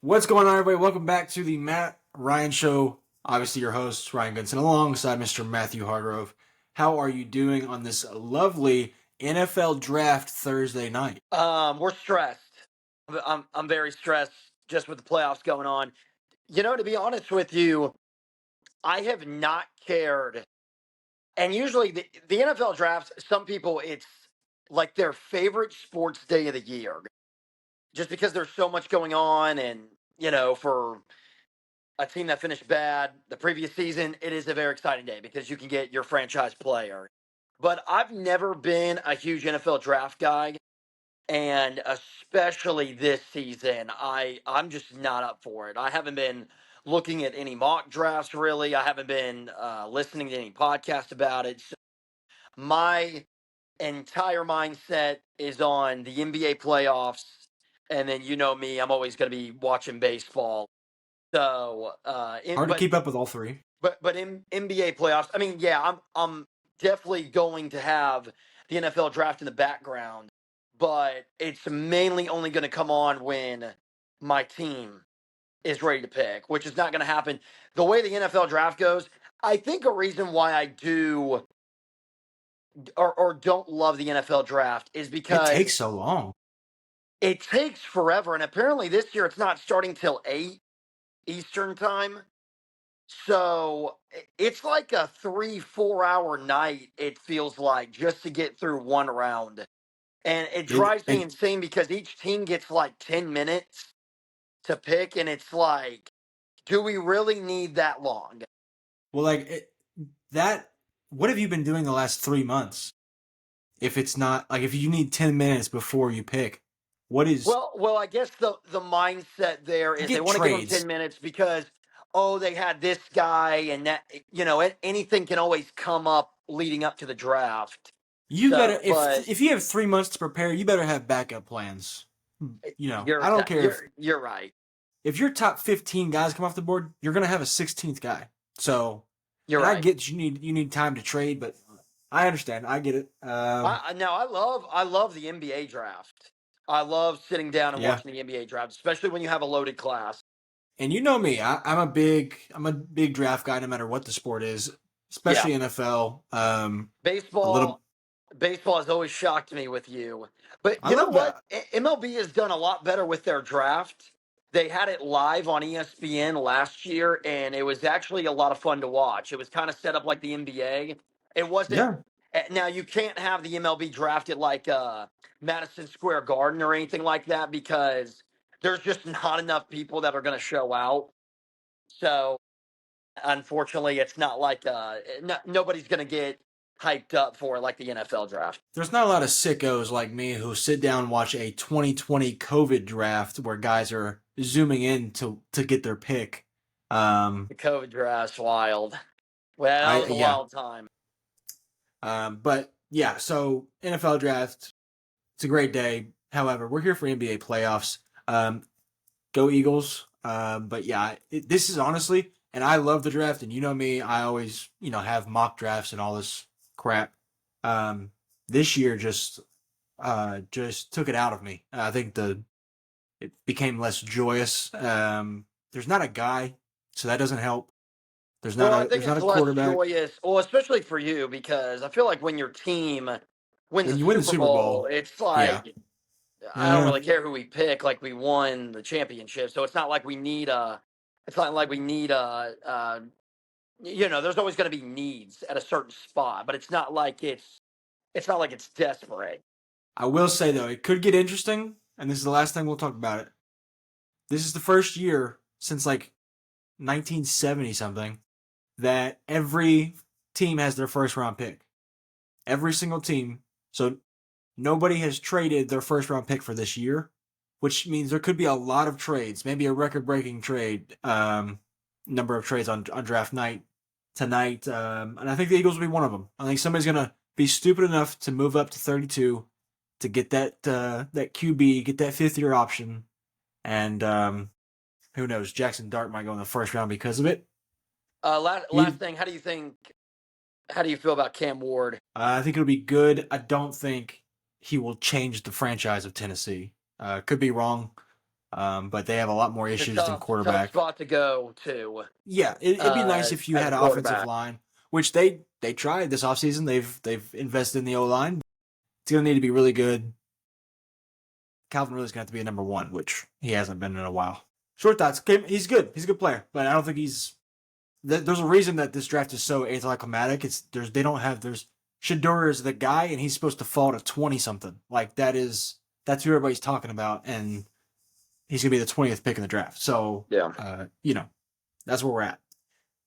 What's going on, everybody? Welcome back to the Matt Ryan Show. Obviously, your host, Ryan Goodson, alongside Mr. Matthew Hargrove. How are you doing on this lovely NFL Draft Thursday night? We're stressed. I'm very stressed just with the playoffs going on. To be honest with you, I have not cared. And usually the NFL drafts, some people it's like their favorite sports day of the year. Just because there's so much going on and, for a team that finished bad the previous season, it is a very exciting day because you can get your franchise player. But I've never been a huge NFL draft guy. And especially this season, I'm just not up for it. I haven't been looking at any mock drafts really. I haven't been listening to any podcast about it. So my entire mindset is on the NBA playoffs, and then you know me, I'm always going to be watching baseball. So, in, Hard to keep up with all three. but in NBA playoffs, I mean, yeah, I'm definitely going to have the NFL draft in the background, but it's mainly only going to come on when my team is ready to pick, which is not going to happen. The way the NFL draft goes, I think a reason why I do or don't love the NFL draft is It because takes so long. it takes forever, and apparently this year it's not starting till 8 Eastern time. So it's like a 3, 4 hour night, it feels like, just to get through one round. And it It, drives me it insane because each team gets like 10 minutes to pick. And it's like, do we really need that long? well, that. What have you been doing the last 3 months? If it's not like if you need 10 minutes before you pick, what is Well, I guess the mindset there you is they get want to give them trades? 10 minutes because, oh, they had this guy and that, anything can always come up leading up to the draft. You better So, but if you have 3 months to prepare, you better have backup plans. I don't care if you're right. your top 15 guys come off the board, you're gonna have a 16th guy. So, You're and I right. get you need time to trade, but I understand. I get it. Now I love the NBA draft. I love sitting down and Yeah, watching the NBA draft, especially when you have a loaded class. and you know me, I'm a big draft guy, no matter what the sport is, Yeah, especially NFL. A baseball little, baseball has always shocked me with you. But I you know love what? that. MLB has done a lot better with their draft. They had it live on ESPN last year, and it was actually a lot of fun to watch. It was kind of set up like the NBA. It wasn't. Yeah. Now you can't have the MLB drafted like Madison Square Garden or anything like that because there's just not enough people that are going to show out. So unfortunately, it's not like nobody's going to get hyped up for it like the NFL draft. There's not a lot of sickos like me who sit down and watch a 2020 COVID draft where guys are zooming in to get their pick. Um, The COVID draft's wild. Well, I that was a yeah. wild time. But yeah. So NFL draft, it's a great day. However, we're here for NBA playoffs. Go Eagles. But yeah, this is honestly, and I love the draft, and you know me, I always have mock drafts and all this crap. Um, this year just took it out of me. I think it became less joyous. There's not a guy, so that doesn't help. There's not Well, I a think there's not it's a less quarterback. joyous. Well, especially for you because I feel like when your team wins When a you win the Super Super Bowl, Bowl, it's yeah, like I don't uh, really care who we pick. Like we won the championship, so it's not like we need a. It's not like we need a. There's always going to be needs at a certain spot, but it's not like it's not like it's desperate. I will say though, it could get interesting, and this is the last time we'll talk about it. This is the first year since like 1970 something that every team has their first round pick. Every single team. So nobody has traded their first round pick for this year, which means there could be a lot of trades, maybe a record breaking trade, number of trades on draft night tonight. And I think the Eagles will be one of them. I think somebody's going to be stupid enough to move up to 32 to get that QB, get that fifth year option. And who knows? Jackson Dart might go in the first round because of it. Last thing, how do you think? How do you feel about Cam Ward? I think it'll be good. I don't think he will change the franchise of Tennessee. Could be wrong. But they have a lot more It's a issues than tough quarterback. spot to go to Yeah, it'd be nice if you as had a an offensive quarterback. line, which they tried this offseason. They've invested in the O line. It's gonna need to be really good. Calvin Ridley's gonna have to be a number one, which he hasn't been in a while. Short thoughts. He's good. He's a good player, but I don't think he's. There's a reason that this draft is so anticlimactic. They don't have there's Shador is the guy, and he's supposed to fall to 20 something. Like that's who everybody's talking about, and he's gonna be the 20th pick in the draft. So Yeah. that's where we're at.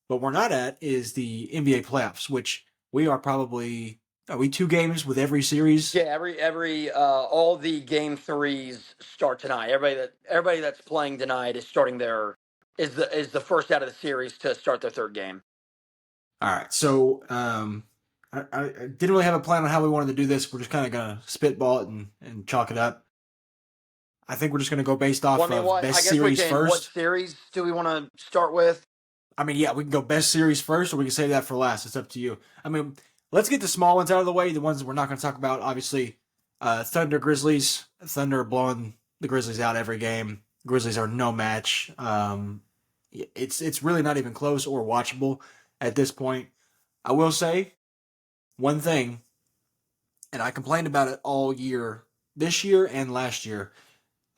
But we're not at is the NBA playoffs, which we are probably are we 2 games with every series? Yeah, every all the game threes start tonight. Everybody that's playing tonight is starting their is the first out of the series to start their third game. All right. So I didn't really have a plan on how we wanted to do this. We're just kind of gonna spitball it and chalk it up. I think we're just gonna go based off Well, I mean, of what I best guess we series can. What first. series do we want to start with? I mean, yeah, we can go best series first, or we can save that for last. It's up to you. I mean, let's get the small ones out of the way. The ones that we're not going to talk about, obviously, Thunder Grizzlies. Thunder blowing the Grizzlies out every game. Grizzlies are no match. It's really not even close or watchable at this point. I will say one thing, and I complained about it all year, this year and last year.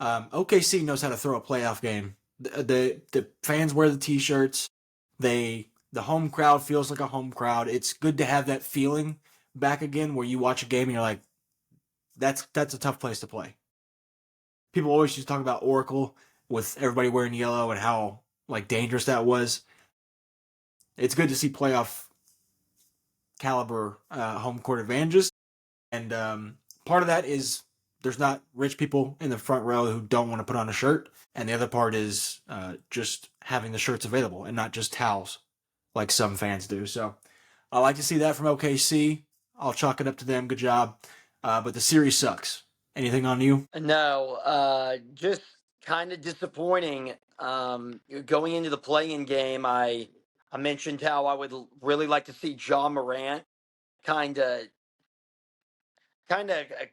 OKC knows how to throw a playoff game. The fans wear the t-shirts. The home crowd feels like a home crowd. It's good to have that feeling back again where you watch a game and you're like, that's a tough place to play. People always used to talk about Oracle with everybody wearing yellow and how like dangerous that was. It's good to see playoff caliber home court advantages, and part of that is there's not rich people in the front row who don't want to put on a shirt, and the other part is just having the shirts available and not just towels like some fans do. So I like to see that from OKC. I'll chalk it up to them. Good job. But the series sucks. Anything on you? No, just kind of disappointing. Going into the playing game, I mentioned how I would really like to see John Morant kind of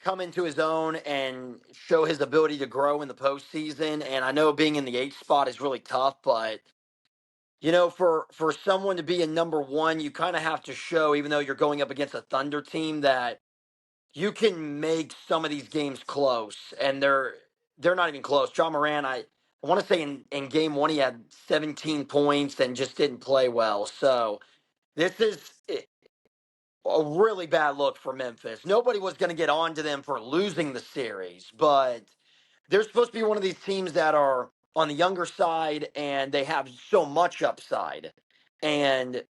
come into his own and show his ability to grow in the postseason. And I know being in the eighth spot is really tough, but for someone to be a number one, you kind of have to show, even though you're going up against a Thunder team, that you can make some of these games close, and they're not even close. John Moran, I want to say in game one he had 17 points and just didn't play well. So this is a really bad look for Memphis. Nobody was going to get on to them for losing the series, but they're supposed to be one of these teams that are on the younger side and they have so much upside. And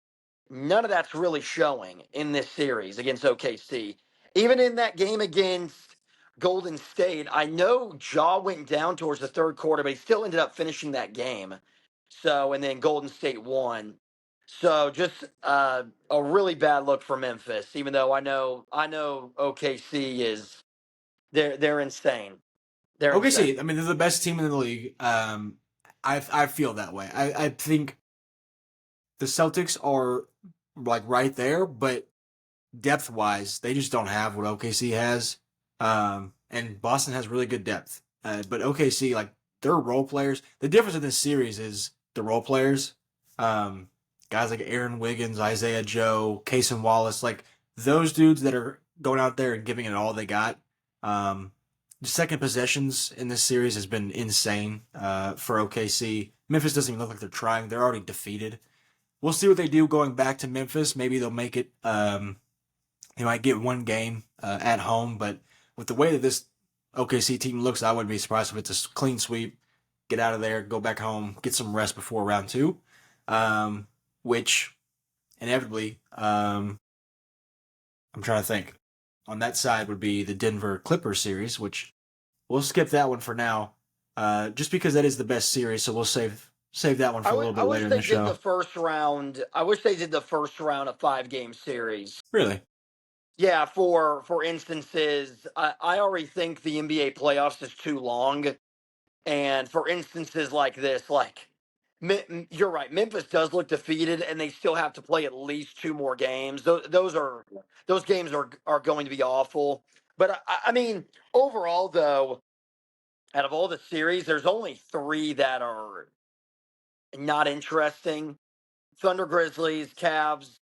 none of that's really showing in this series against OKC. Even in that game against Golden State, I know Jaw went down towards the third quarter, but he still ended up finishing that game. So, and then Golden State won. So, just a really bad look for Memphis. Even though I know OKC is they're insane. They're insane. OKC. I mean, they're the best team in the league. I feel that way. I think the Celtics are like right there, but depth wise, they just don't have what OKC has. And Boston has really good depth. But OKC, like, they're role players. The difference in this series is the role players. Guys like Aaron Wiggins, Isaiah Joe, Cason Wallace, like those dudes that are going out there and giving it all they got. The second possessions in this series has been insane for OKC. Memphis doesn't even look like they're trying. They're already defeated. We'll see what they do going back to Memphis. Maybe they'll make it. They might get one game at home, but with the way that this OKC team looks, I wouldn't be surprised if it's a clean sweep. Get out of there, go back home, get some rest before round two, which inevitably, I'm trying to think. On that side would be the Denver Clippers series, which we'll skip that one for now, just because that is the best series. So we'll save that one for a little I bit wish later in they the did the show. first round. I wish they did the first round of 5 game series. Really? Yeah, for instances, I already think the NBA playoffs is too long, and for instances like this, like you're right, Memphis does look defeated, and they still have to play at least 2 more games. Those games are going to be awful. But I mean, overall though, out of all the series, there's only three that are not interesting: Thunder, Grizzlies, Cavs,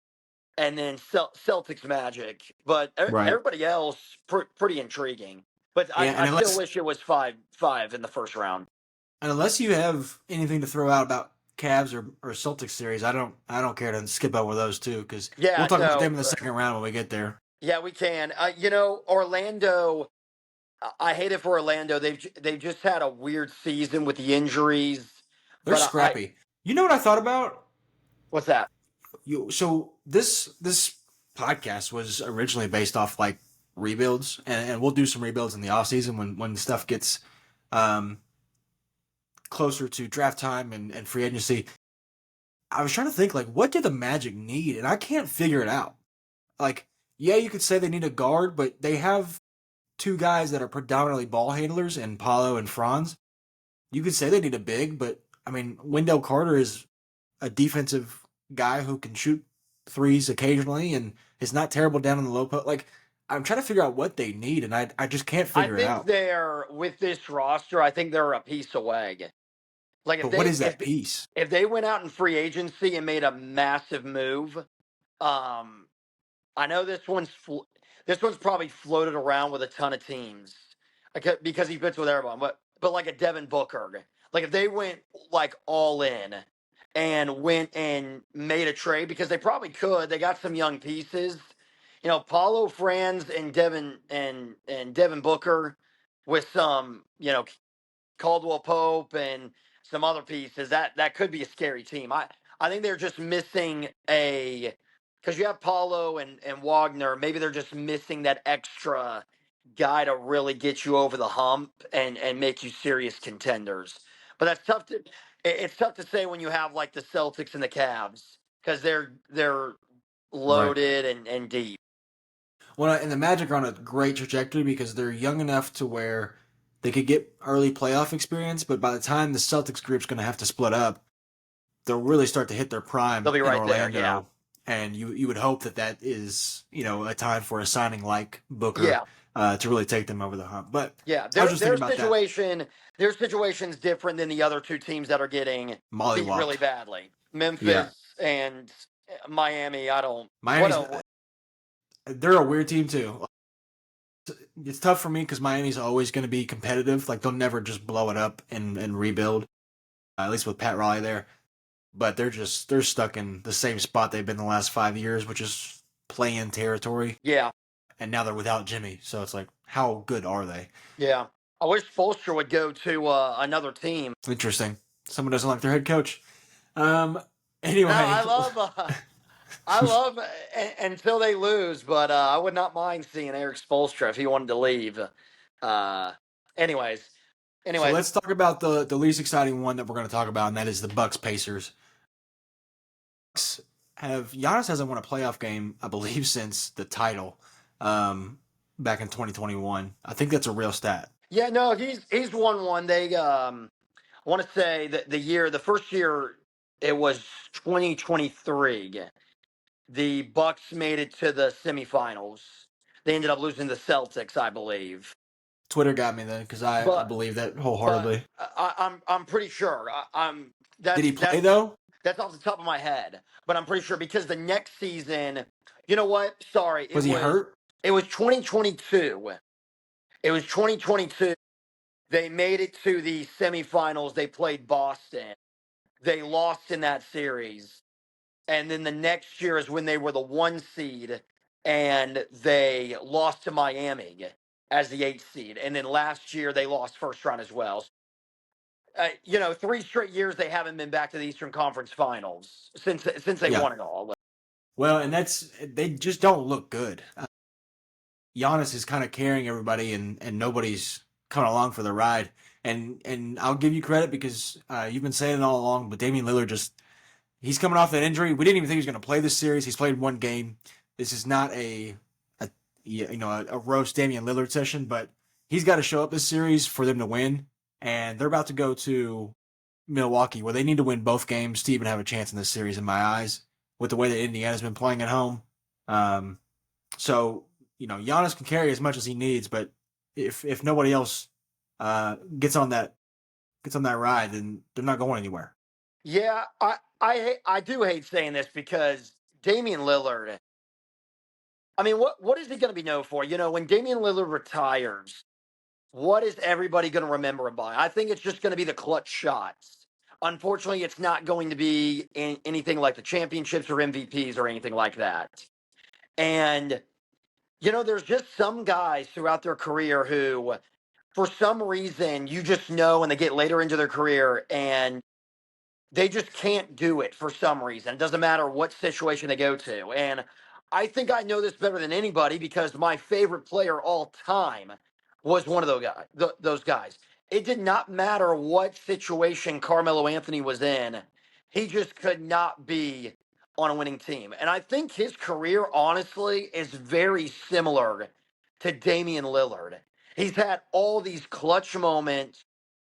and then Celtics, Magic. But Right. everybody else pretty intriguing. But Yeah, I still wish it was 5-5 in the first round. and unless you have anything to throw out about Cavs or Celtics series, I don't care to skip over those two because we'll Yeah, talk about them no, in the second round when we get there. yeah, we can. Orlando. I hate it for Orlando. They've just had a weird season with the injuries. They're But scrappy. You know what I thought about? what's that? So this podcast was originally based off like rebuilds, and we'll do some rebuilds in the off season when stuff gets um, closer to draft time and free agency. I was trying to think like what did the Magic need, and I can't figure it out. Like, yeah, you could say they need a guard, but they have two guys that are predominantly ball handlers in Paulo and Franz. You could say they need a big, but I mean, Wendell Carter is a defensive guy who can shoot threes occasionally and is not terrible down in the low post. Like, I'm trying to figure out what they need, and I just can't I figure it think out. they're with this roster. I think they're a piece away. Like But what is that piece? if they went out in free agency and made a massive move, um, I know this one's probably floated around with a ton of teams, because he fits with everyone. But like a Devin Booker, like if they went like all in and went and made a trade, because they probably could. They got some young pieces, Paulo Franz and Devin Booker with some Caldwell Pope and some other pieces. That could be a scary team. I think they're just missing a because you have Paulo and Wagner. Maybe they're just missing that extra guy to really get you over the hump and make you serious contenders. But that's tough to it's tough to say when you have like the Celtics and the Cavs because they're Right. loaded and deep. Well, and the Magic are on a great trajectory because they're young enough to where they could get early playoff experience, but by the time the Celtics group's going to have to split up, they'll really start to hit their They'll prime be in right there. Yeah. Orlando. And you would hope that is a time for a signing like Booker Yeah. to really take them over the hump. But Yeah, I was just thinking about that. their situation's different than the other two teams that are getting beat really Mollywopped. badly. Yeah, Memphis and Miami. I don't. What Miami's a they're a weird team too. It's tough for me because Miami's always going to be competitive. Like they'll never just blow it up and rebuild. At least with Pat Riley there, but they're stuck in the same spot they've been the last 5 years, which is play-in territory. yeah, And now they're without Jimmy, so it's like, how good are they? yeah. I wish Fulcher would go to another team. Interesting. Someone doesn't like their head coach. Um. No, Anyway, I love until they lose, but I would not mind seeing Eric Spoelstra if he wanted to leave. Uh, anyways, so anyways, let's talk about the least exciting one that we're going to talk about, and that is the Bucks Pacers. Giannis hasn't won a playoff game, I believe, since the title, back in 2021. I think that's a real stat. yeah, no, he's won one. They I want to say that the first year, it was 2023. The Bucks made it to the semifinals. They ended up losing the Celtics, I believe. Twitter got me then because I But believe that but wholeheartedly. I'm pretty sure. I'm Did he play that's though? that's off the top of my head. But I'm pretty sure because the next season, you know what? Sorry, Was he hurt? it was 2022. It was 2022. They made it to the semifinals. They played Boston. They lost in that series. And then the next year is when they were the 1 seed and they lost to Miami as the 8 seed. And then last year they lost first round as well. 3 straight years they haven't been back to the Eastern Conference Finals since they Yeah. won it all. Well, and they just don't look good. Giannis is kind of carrying everybody, and nobody's coming along for the ride. And I'll give you credit because you've been saying it all along. But Damian Lillard he's coming off that injury. We didn't even think he was going to play this series. He's played one game. This is not a roast Damian Lillard session, but he's got to show up this series for them to win. And they're about to go to Milwaukee, where they need to win both games to even have a chance in this series, in my eyes, with the way that Indiana's been playing at home. So Giannis can carry as much as he needs, but if nobody else gets on that ride, then they're not going anywhere. Yeah, I do hate saying this because Damian Lillard. I mean, what is he going to be known for? You know, when Damian Lillard retires, what is everybody going to remember him by? I think it's just going to be the clutch shots. Unfortunately, it's not going to be anything like the championships or MVPs or anything like that. And you know, there's just some guys throughout their career who, for some reason, you just know when they get later into their career and they just can't do it for some reason. It doesn't matter what situation they go to. And I think I know this better than anybody because my favorite player all time was one of those guys. It did not matter what situation Carmelo Anthony was in. He just could not be on a winning team. And I think his career, honestly, is very similar to Damian Lillard. He's had all these clutch moments,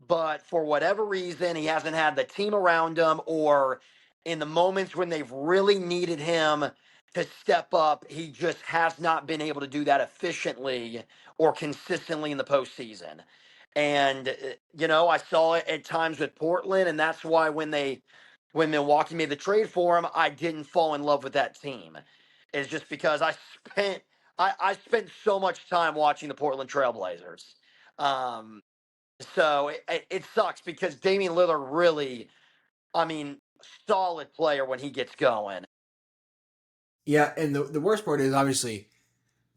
but for whatever reason, he hasn't had the team around him, or in the moments when they've really needed him to step up, he just has not been able to do that efficiently or consistently in the postseason. And you know, I saw it at times with Portland, and that's why when Milwaukee made the trade for him, I didn't fall in love with that team. It's just because spent I spent so much time watching the Portland Trailblazers. Um, so it sucks because Damian Lillard really, I mean, solid player when he gets going. Yeah, and the worst part is obviously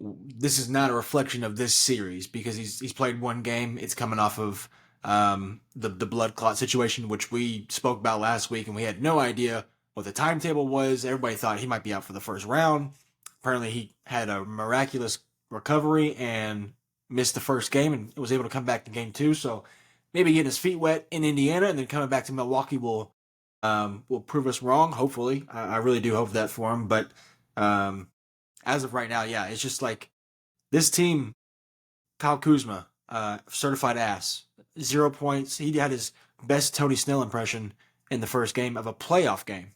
this is not a reflection of this series because he's played one game. It's coming off of the blood clot situation, which we spoke about last week, and we had no idea what the timetable was. Everybody thought he might be out for the first round. Apparently, he had a miraculous recovery and missed the first game and was able to come back to game two. So maybe getting his feet wet in Indiana and then coming back to Milwaukee will prove us wrong. Hopefully, I really do hope that for him. But um, as of right now, yeah, it's just like this team. Kyle Kuzma, certified ass, 0 points. He had his best Tony Snell impression in the first game of a playoff game.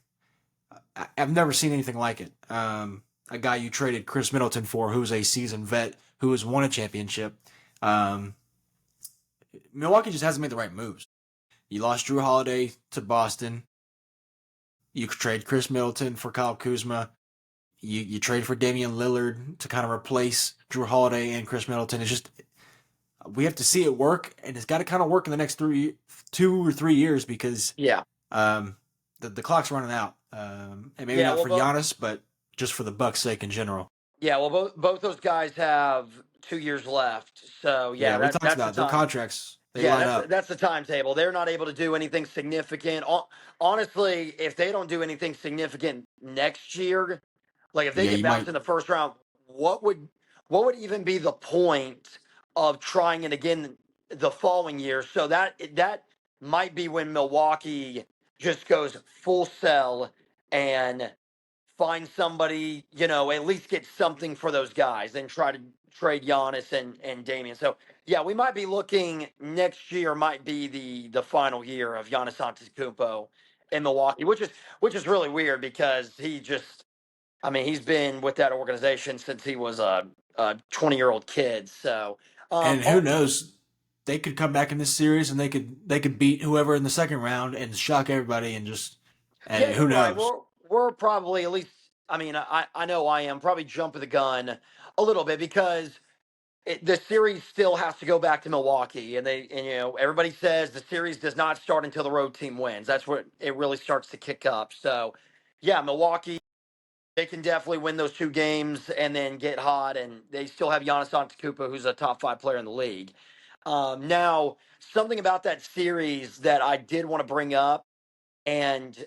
I've never seen anything like it. A guy you traded Chris Middleton for, who's a seasoned vet who has won a championship. Um, Milwaukee just hasn't made the right moves. You lost Drew Holiday to Boston. You trade Chris Middleton for Kyle Kuzma. You trade for Damian Lillard to kind of replace Drew Holiday and Chris Middleton. It's just we have to see it work, and it's got to kind of work in the next 2 or 3 years because Yeah. the clock's running out. And maybe Yeah. not Well, for Giannis, but just for the Bucks' sake in general. yeah. Well, both those guys have 2 years left. So Yeah, yeah, we talked that's the about their time. contracts. They Yeah, line up. that's the timetable. They're not able to do anything significant. Honestly, if they don't do anything significant next year, like if they Yeah, get you bounced might. in the first round, what would even be the point of trying it again the following year? So that might be when Milwaukee just goes full sell and find somebody, you know, at least get something for those guys and try to trade Giannis and Damian. So yeah, we might be looking next year might be the final year of Giannis Antetokounmpo in Milwaukee, which is really weird because he just I mean he's been with that organization since he was a 20-year-old kid. So And who oh, knows? They could come back in this series and they could beat whoever in the second round and shock everybody and just yeah, and you're who right. knows? We're probably at least I mean I know I am probably jumping the gun a little bit because the series still has to go back to Milwaukee, and you know everybody says the series does not start until the road team wins. That's where it really starts to kick up. So, yeah, Milwaukee they can definitely win those 2 games and then get hot, and they still have Giannis Antetokounmpo, who's a top 5 player in the league. Now, something about that series that I did want to bring up, and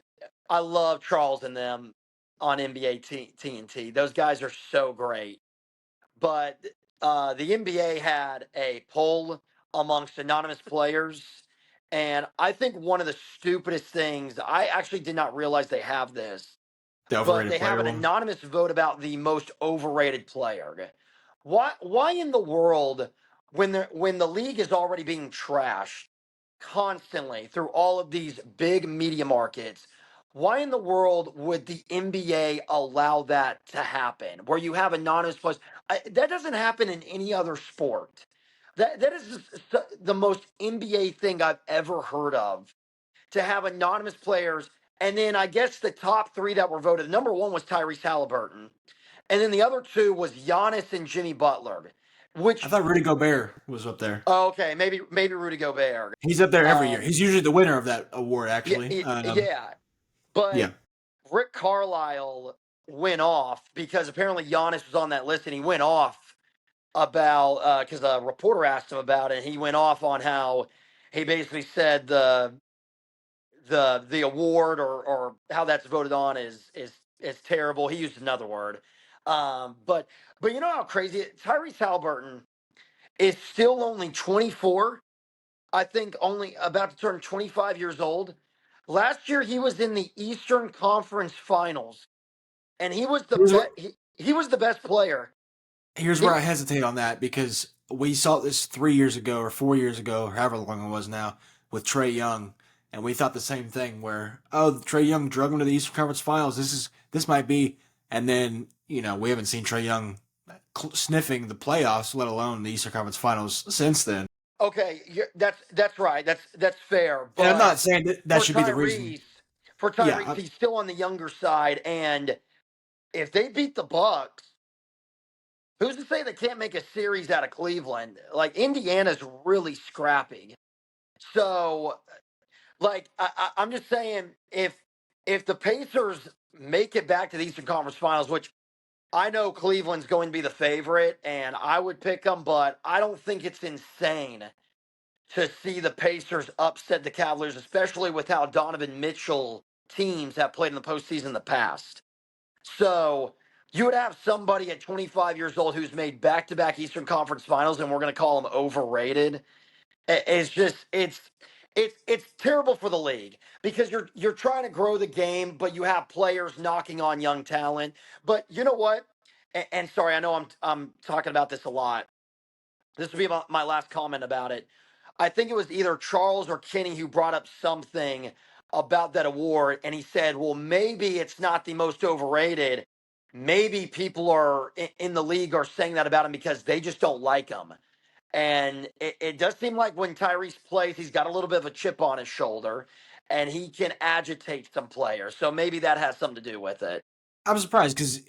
I love Charles and them on NBA TNT. Those guys are so great, but the NBA had a poll amongst anonymous players. And I think one of the stupidest things, I actually did not realize they have this, The but overrated they have player an one. anonymous vote about the most overrated player. Why in the world, when the league is already being trashed constantly through all of these big media markets, why in the world would the NBA allow that to happen? Where you have anonymous players, that doesn't happen in any other sport. That is the most NBA thing I've ever heard of, to have anonymous players. And then I guess the top three that were voted, number one was Tyrese Halliburton. And then the other two was Giannis and Jimmy Butler, I which, thought Rudy Gobert was up there. oh, okay, maybe Rudy Gobert. He's up there every year. Um, He's usually the winner of that award, yeah, actually. yeah, but Yeah. Rick Carlisle went off because apparently Giannis was on that list, and he went off about because a reporter asked him about it. And he went off on how he basically said the award, or how that's voted on is terrible. He used another word, but you know how crazy Tyrese Halliburton is still only 24. I think only about to turn 25 years old. Last year he was in the Eastern Conference Finals, and he was the Here's best. what He was the best player. here's He, where I hesitate on that because we saw this 3 years ago or 4 years ago, or however long it was now, with Trae Young, and we thought the same thing. Where Trae Young drug him to the Eastern Conference Finals. This might be, and then we haven't seen Trae Young sniffing the playoffs, let alone the Eastern Conference Finals since then. okay, that's right. That's fair. And I'm But not saying that for should be the reason. Tyrese, for Yeah, Tyrese, he's still on the younger side, and if they beat the Bucks, who's to say they can't make a series out of Cleveland? Like Indiana's really scrappy. So, like, I'm just saying, if the Pacers make it back to the Eastern Conference Finals, which I know Cleveland's going to be the favorite, and I would pick them, but I don't think it's insane to see the Pacers upset the Cavaliers, especially with how Donovan Mitchell teams have played in the postseason in the past. So you would have somebody at 25 years old who's made back-to-back Eastern Conference Finals, and we're going to call him overrated. It's just it's terrible for the league because you're trying to grow the game, but you have players knocking on young talent. But you know what? And sorry, I know I'm talking about this a lot. This will be my last comment about it. I think it was either Charles or Kenny who brought up something about that award, and he said, "Well, maybe it's not the most overrated. Maybe people are in the league are saying that about him because they just don't like him." And it does seem like when Tyrese plays, he's got a little bit of a chip on his shoulder, and he can agitate some players. So maybe that has something to do with it. I'm surprised because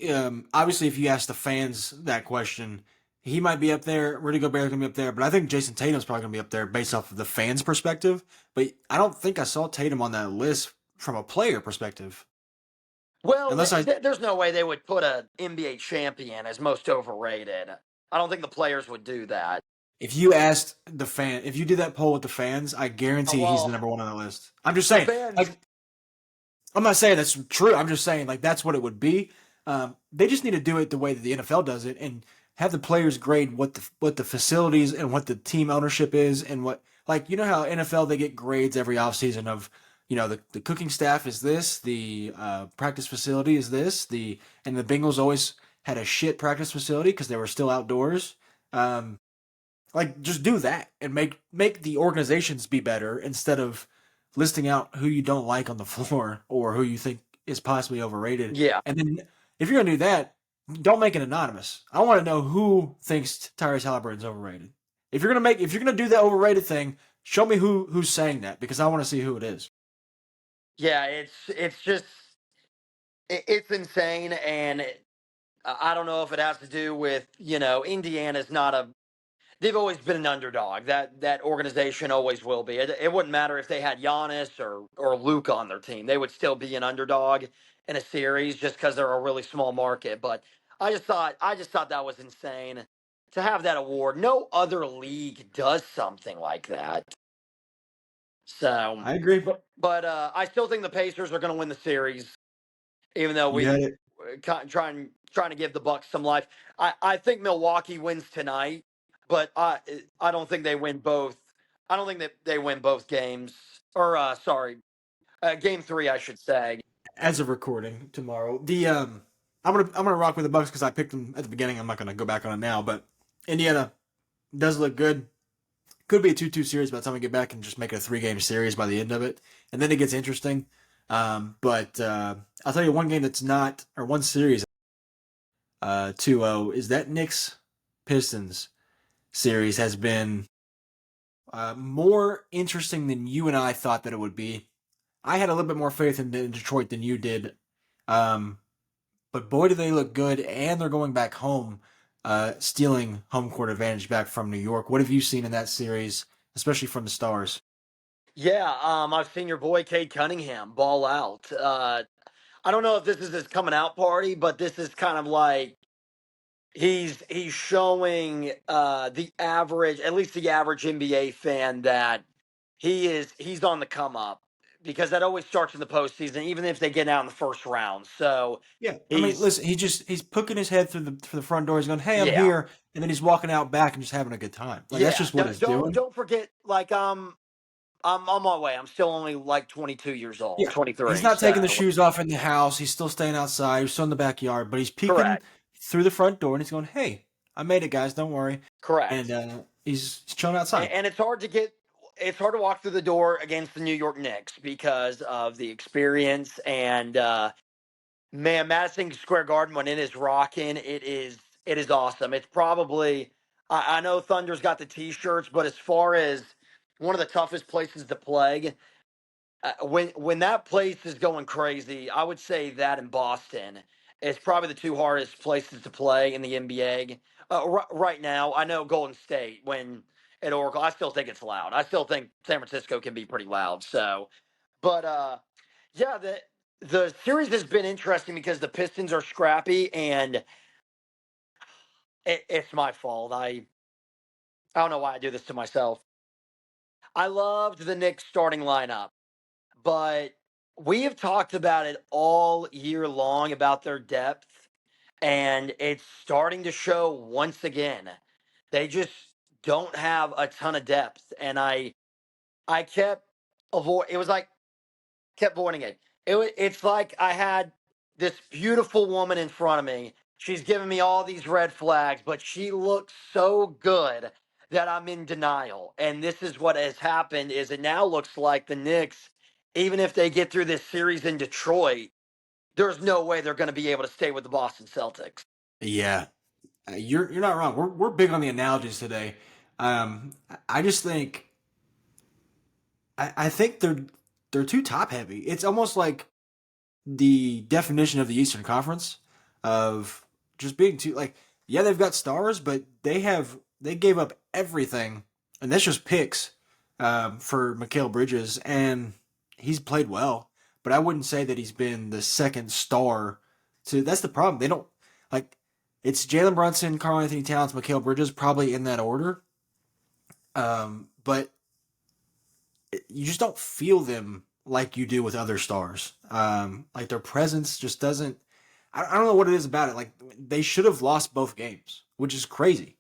obviously, if you ask the fans that question, he might be up there. Rudy Gobert's gonna be up there, but I think Jason Tatum's probably gonna be up there based off of the fans' perspective. But I don't think I saw Tatum on that list from a player perspective, Well, unless I. there's no way they would put a NBA champion as most overrated. I don't think the players would do that. If you asked if you did that poll with the fans, I Oh, guarantee he's the well, number one on the list. I'm just the saying, fans, like, I'm not saying that's true. I'm just saying, like, that's what it would be. They just need to do it the way that the NFL does it and have the players grade what the facilities and what the team ownership is and what, like, how NFL they get grades every offseason of the cooking staff is this, the practice facility is this, and the Bengals always had a shit practice facility because they were still outdoors. Um, like, just do that and make the organizations be better instead of listing out who you don't like on the floor or who you think is possibly overrated. yeah, And then if you're gonna do that, don't make it anonymous. I want to know who thinks Tyrese Halliburton's overrated. If you're gonna do that overrated thing, show me who's saying that because I want to see who it is. yeah, it's just it's insane, and I don't know if it has to do with Indiana's not a they've always been an underdog. That organization always will be. It wouldn't matter if they had Giannis or Luka on their team; they would still be an underdog in a series just because they're a really small market. But I just thought that was insane to have that award. No other league does something like that. So, I agree. but I still think the Pacers are going to win the series, even though You had we it. trying to give the Bucks some life. I think Milwaukee wins tonight, but I don't think they win both. I don't think that they win both games. Or sorry, game three, I should say. As of recording tomorrow. I'm gonna rock with the Bucks because I picked them at the beginning. I'm not gonna go back on it now, but Indiana does look good. Could be a 2-2 series by the time we get back and just make it a 3-game series by the end of it, and then it gets interesting. But I'll tell you one game that's not, or one series 2-0 is that Knicks Pistons. series has been more interesting than you and I thought that it would be. I had a little bit more faith in Detroit than you did. Um, but boy, do they look good, and they're going back home, stealing home court advantage back from New York. What have you seen in that series, especially from the Stars? Yeah, I've seen your boy Cade Cunningham ball out. I don't know if this is his coming out party, but this is kind of like he's showing the average, at least the average NBA fan, that he's on the come up because that always starts in the postseason, even if they get out in the first round. So Yeah, I mean, he's listen, he's poking his head through the front door. He's going, "Hey, I'm yeah, here," and then he's walking out back and just having a good time. Like that's yeah. just what he's doing. Don't forget, like I'm on my way. I'm still only like 22 years old, Yeah, he's 23. not taking the So shoes off in the house. He's still staying outside. He's still in the backyard, but he's peeking correct, through the front door and he's going, "Hey, I made it, guys. Don't worry." And correct. he's chilling outside. And it's hard to walk through the door against the New York Knicks because of the experience and man, Madison Square Garden when it is rocking, it is awesome. It's probably I know Thunder's got the t-shirts, but as far as one of the toughest places to play, when that place is going crazy, I would say that in Boston is probably the two hardest places to play in the NBA right now. I know Golden State when at Oracle, I still think it's loud. I still think San Francisco can be pretty loud. So, but yeah, the series has been interesting because the Pistons are scrappy and it's my fault. I don't know why I do this to myself. I loved the Knicks starting lineup. But we have talked about it all year long about their depth, and it's starting to show once again. They just don't have a ton of depth, and I kept avoid. It was like kept avoiding it. It's like I had this beautiful woman in front of me. She's giving me all these red flags, but she looks so good that I'm in denial. And this is what has happened is it now looks like the Knicks, even if they get through this series in Detroit, there's no way they're going to be able to stay with the Boston Celtics. Yeah, you're not wrong. We're big on the analogies today. I just think I think they're too top heavy. It's almost like the definition of the Eastern Conference of just being too like yeah they've got stars but they gave up everything and that's just picks for Mikal Bridges and he's played well but I wouldn't say that he's been the second star to that's the problem they don't like it's Jalen Brunson, Karl Anthony Towns, Mikal Bridges probably in that order but you just don't feel them like you do with other stars. Like their presence just doesn't. I don't know what it is about it. Like they should have lost both games, which is crazy.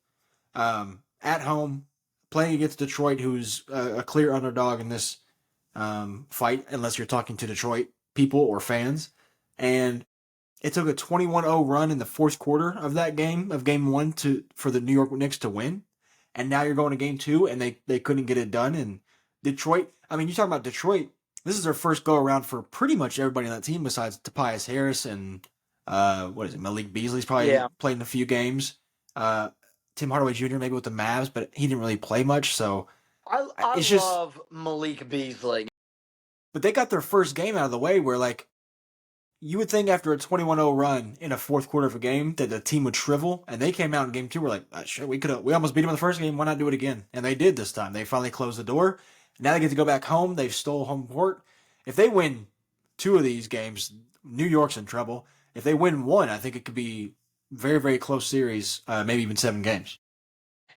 At home, playing against Detroit, who's a clear underdog in this fight, unless you're talking to Detroit people or fans, and it took a 21-0 run in the fourth quarter of that game of game one to for the New York Knicks to win, and now you're going to game two and they couldn't get it done. And Detroit, I mean, you talk about Detroit. This is their first go around for pretty much everybody on that team besides Tobias Harris and what is it? Malik Beasley's probably Yeah. played in a few games. Uh, Tim Hardaway Jr. maybe with the Mavs, but he didn't really play much. So I it's just. love Malik Beasley. But they got their first game out of the way where like you would think after a 21-0 run in a fourth quarter of a game that the team would shrivel, and they came out in game two. We're like, sure, we almost beat them in the first game. Why not do it again? And they did this time. They finally closed the door. Now they get to go back home. They've stole home court. If they win two of these games, New York's in trouble. If they win one, I think it could be very, very close series, maybe even 7 games.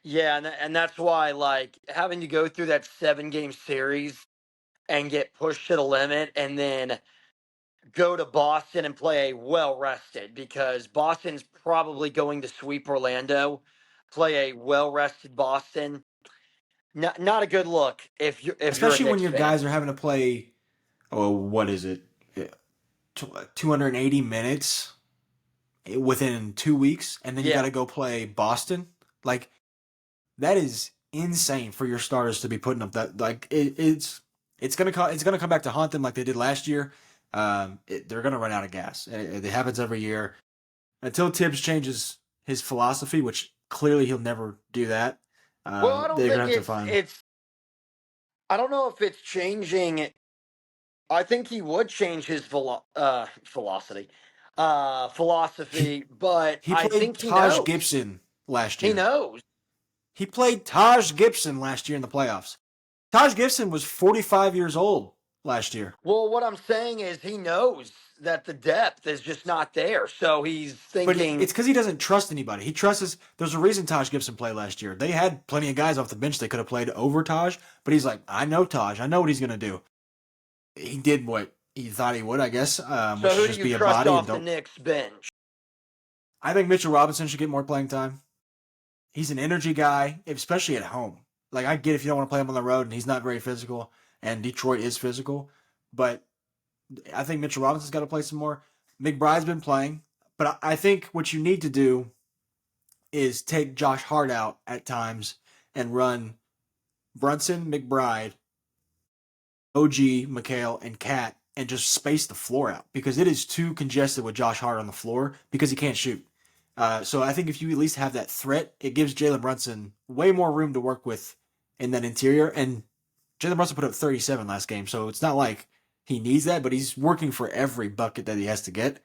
Yeah, and that's why like having to go through that 7 game series and get pushed to the limit and then go to Boston and play well rested because Boston's probably going to sweep Orlando. Play a well rested Boston. Not a good look if you're a Especially when Knicks your fan. guys are having to play, oh, what is it? 280 minutes within 2 weeks, and then you got Yeah, to go play Boston. Like that is insane for your starters to be putting up that. Like it's gonna come back to haunt them like they did last year. They're gonna run out of gas. It happens every year until Tibbs changes his philosophy, which clearly he'll never do that. Well, I don't They're gonna think have to find. it's I don't know if it's changing. I think he would change his He philosophy, but he I played think he Taj knows. Gibson last He year. knows. He played Taj Gibson last year in the playoffs. Taj Gibson was 45 years old last year. Well, what I'm saying is he knows that the depth is just not there. So he's But thinking, it's because he doesn't trust anybody. He trusts. There's a reason Taj Gibson played last year. They had plenty of guys off the bench they could have played over Taj, but he's like, I know Taj. I know what he's gonna do. He did what he thought he would, I guess, so which is who do just you be a trust body and off the don't. Knicks bench? I think Mitchell Robinson should get more playing time. He's an energy guy, especially at home. Like I get if you don't want to play him on the road and he's not very physical, and Detroit is physical, but I think Mitchell Robinson's got to play some more. McBride's been playing, but I think what you need to do is take Josh Hart out at times and run Brunson, McBride, OG, McHale, and Cat and just space the floor out because it is too congested with Josh Hart on the floor because he can't shoot. So I think if you at least have that threat, it gives Jalen Brunson way more room to work with in that interior. And Jalen Brunson put up 37 last game, so it's not like he needs that, but he's working for every bucket that he has to get,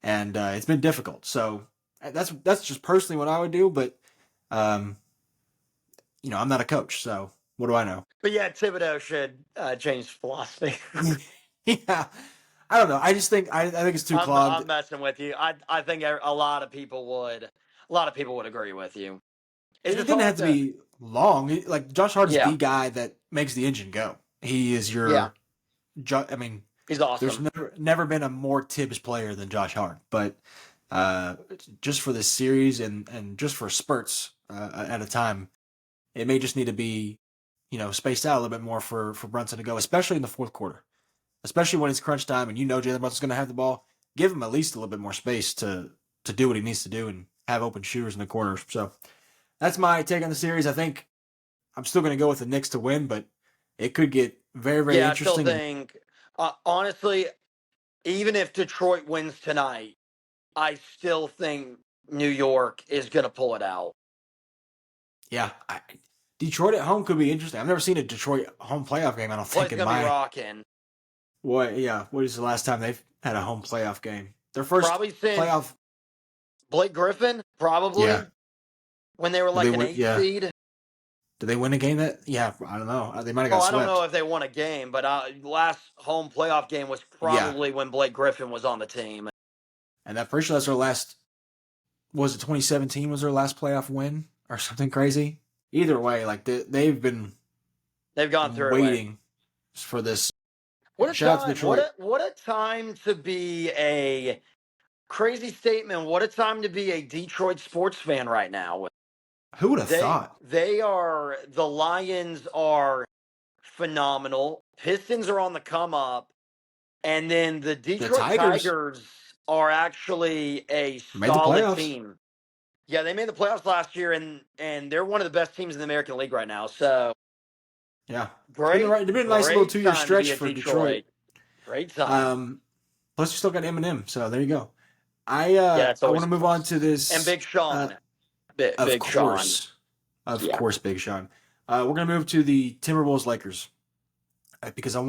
and it's been difficult. So that's just personally what I would do, but um, I'm not a coach, so what do I know? But yeah, Thibodeau should change philosophy. Yeah, I don't know. I just think I think it's too clogged. I'm messing with you. I think a lot of people would. A lot of people would agree with you. It's And it just didn't have hard to to. be long. Like Josh Hart is Yeah, the guy that makes the engine go. He is yeah, your. I mean, he's there's awesome. never been a more Tibbs player than Josh Hart, but uh, just for this series and just for spurts at a time, it may just need to be spaced out a little bit more for Brunson to go, especially in the fourth quarter, especially when it's crunch time and Jalen Brunson's going to have the ball. Give him at least a little bit more space to do what he needs to do and have open shooters in the corners. So that's my take on the series. I think I'm still going to go with the Knicks to win, but it could get very, very Yeah, I still interesting. And think. Honestly, even if Detroit wins tonight, I still think New York is going to pull it out. yeah, Detroit at home could be interesting. I've never seen a Detroit home playoff game. I don't think Play's in going to be my rocking. what. Yeah, what is the last time they've had a home playoff game? Their first Probably since playoff. Blake Griffin, probably Yeah, when they were did they like an win? 8 Yeah, seed. did they win a game? That yeah, I don't know. They might have Oh, got I don't know swept. if they won a game, but last home playoff game was Yeah, probably when Blake Griffin was on the team. and I'm pretty sure that's their last. Was it 2017? Was their last playoff win or something crazy? Either way, like they've been They've gone through it. waiting for this. What a Shout out to time! Detroit. What a time to be a crazy statement. What a time to be a Detroit sports fan right now. Who would have thought? They are the Lions are phenomenal. Pistons are on the come up, and then the The Detroit Tigers Tigers are actually a made the solid playoffs. team. Yeah, they made the playoffs last year, and they're one of the best teams in the American League right now. So Yeah, great, it's been a nice little great 2 year time to be stretch a for Detroit. Detroit. Great time. Plus, you still got Eminem, so there you go. Yeah, it's I want always to a move on plus. to And this. Big Sean, Of Big Sean. course, of Yeah, course, Big Sean. We're gonna move to the Timberwolves Lakers because I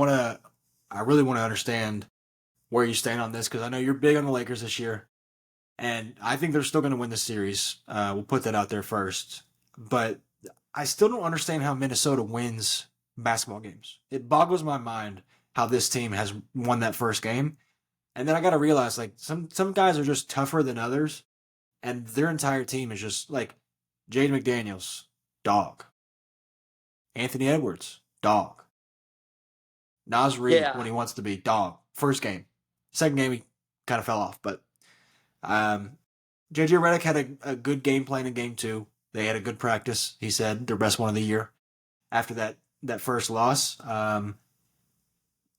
really want to understand where you stand on this because I know you're big on the Lakers this year, and I think they're still gonna win the series. We'll put that out there first, but I still don't understand how Minnesota wins basketball games. It boggles my mind how this team has won that first game. And then I got to realize like some guys are just tougher than others and their entire team is just like Jaden McDaniels, dog. Anthony Edwards, dog. Naz Reid when yeah. he wants to be, dog. First game. Second game he kind of fell off, but um JJ Redick had a good game plan in game 2. They had a good practice. He said their best one of the year after that first loss.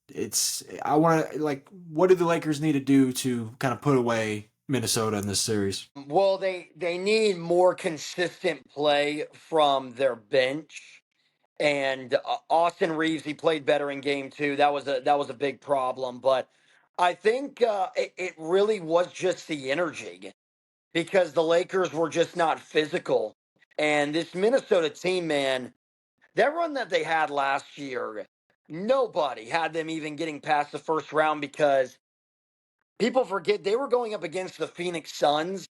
It's I want to like what do the Lakers need to do to kind of put away Minnesota in this series? Well, they need more consistent play from their bench. And Austin Reeves, he played better in game 2. That was a big problem, but I think it really was just the energy because the Lakers were just not physical. And this Minnesota team, man, that run that they had last year, nobody had them even getting past the first round because people forget they were going up against the Phoenix Suns.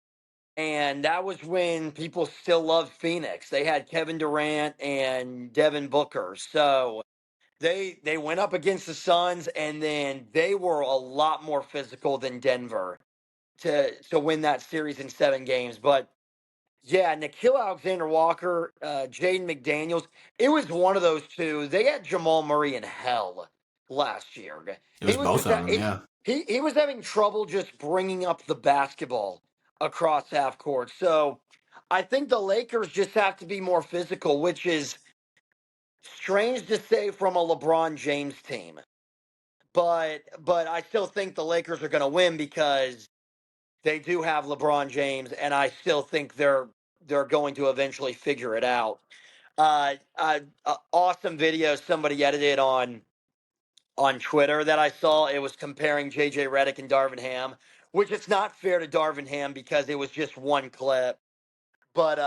And that was when people still loved Phoenix. They had Kevin Durant and Devin Booker. So they went up against the Suns, and then they were a lot more physical than Denver to win that series in 7 games. But yeah, Nikhil Alexander Walker, Jaden McDaniels. It was one of those two. They had Jamal Murray in hell last year. It He was was both just of them, he yeah. he was having trouble just bringing up the basketball across half court. So I think the Lakers just have to be more physical, which is strange to say from a LeBron James team. But I still think the Lakers are going to win because they do have LeBron James, and I still think they're going to eventually figure it out. Awesome video somebody edited on Twitter that I saw. It was comparing JJ Redick and Darvin Ham, which it's not fair to Darvin Ham because it was just one clip. But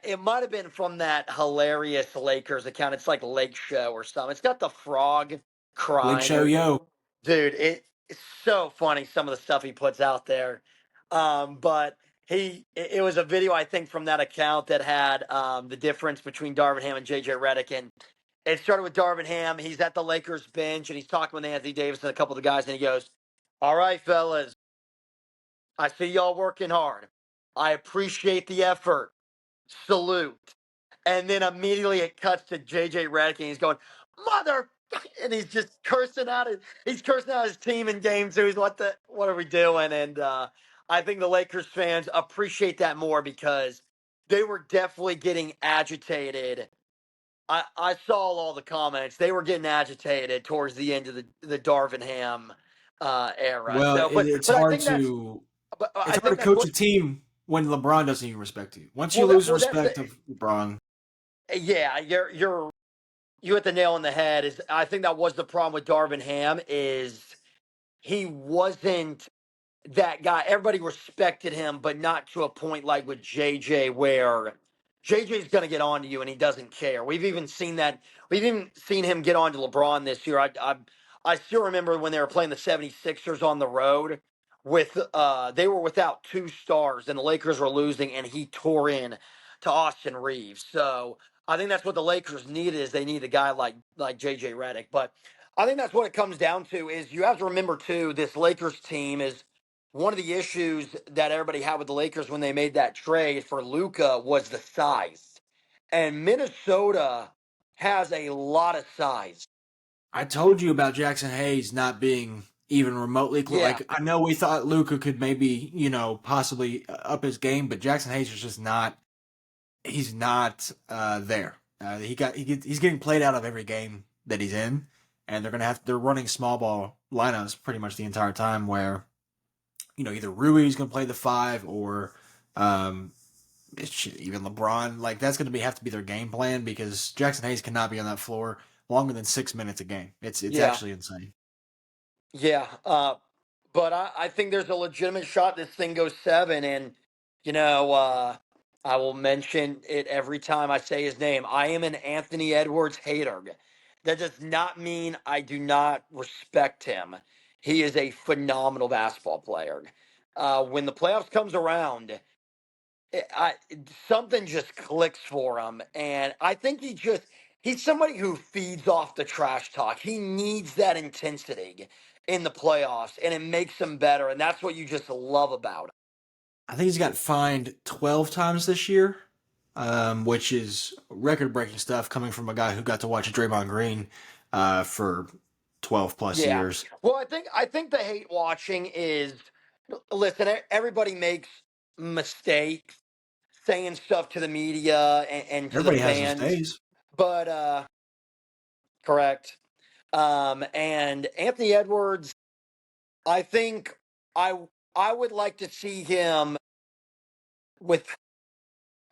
it might have been from that hilarious Lakers account. It's like Lake Show or something. It's got the frog Lake crying. Show Yo. Dude, it's so funny some of the stuff he puts out there. But it was a video I think from that account that had the difference between Darvin Ham and JJ Redick, and it started with Darvin Ham. He's at the Lakers bench and he's talking with Anthony Davis and a couple of the guys, and he goes, "All right, fellas, I see y'all working hard. I appreciate the effort. Salute." And then immediately it cuts to JJ Redick and he's going, "Mother," and he's just cursing out he's cursing out his team in game two. He's what are we doing? And I think the Lakers fans appreciate that more because they were definitely getting agitated. I saw all the comments. They were getting agitated towards the end of the Darvin Ham era. Well, So, it's but I hard think that's to but it's I hard think to that's coach what a team when LeBron doesn't even respect you. Once you lose the that's respect of LeBron, yeah, you hit the nail on the head. Is I think that was the problem with Darvin Ham is he wasn't that guy. Everybody respected him, but not to a point like with JJ, where JJ's going to get on to you and he doesn't care. We've even seen that. We've even seen him get on to LeBron this year. I still remember when they were playing the 76ers on the road with they were without 2 stars and the Lakers were losing and he tore in to Austin Reeves. So I think that's what the Lakers needed is they need a guy like JJ Redick. But I think that's what it comes down to is you have to remember too, this Lakers team is one of the issues that everybody had with the Lakers when they made that trade for Luka was the size. And Minnesota has a lot of size. I told you about Jackson Hayes not being even remotely Yeah. like I know we thought Luca could maybe possibly up his game, but Jackson Hayes is just not. He's not there. He's getting played out of every game that he's in, and they're running small ball lineups pretty much the entire time where either Rui's going to play the 5 or um, even LeBron. Like that's going to have to be their game plan because Jackson Hayes cannot be on that floor longer than 6 minutes a game. It's Yeah. actually insane. Yeah. But I think there's a legitimate shot this thing goes 7. And, you know, I will mention it every time I say his name. I am an Anthony Edwards hater. That does not mean I do not respect him. He is a phenomenal basketball player. When the playoffs comes around, something just clicks for him, and I think he's somebody who feeds off the trash talk. He needs that intensity in the playoffs, and it makes him better, and that's what you just love about him. I think he's got fined 12 times this year, which is record breaking stuff coming from a guy who got to watch Draymond Green for 12 plus Yeah. years. Well, I think the hate watching is listen. Everybody makes mistakes saying stuff to the media and to the Everybody has his fans, days. but correct. And Anthony Edwards, I think I I would like to see him with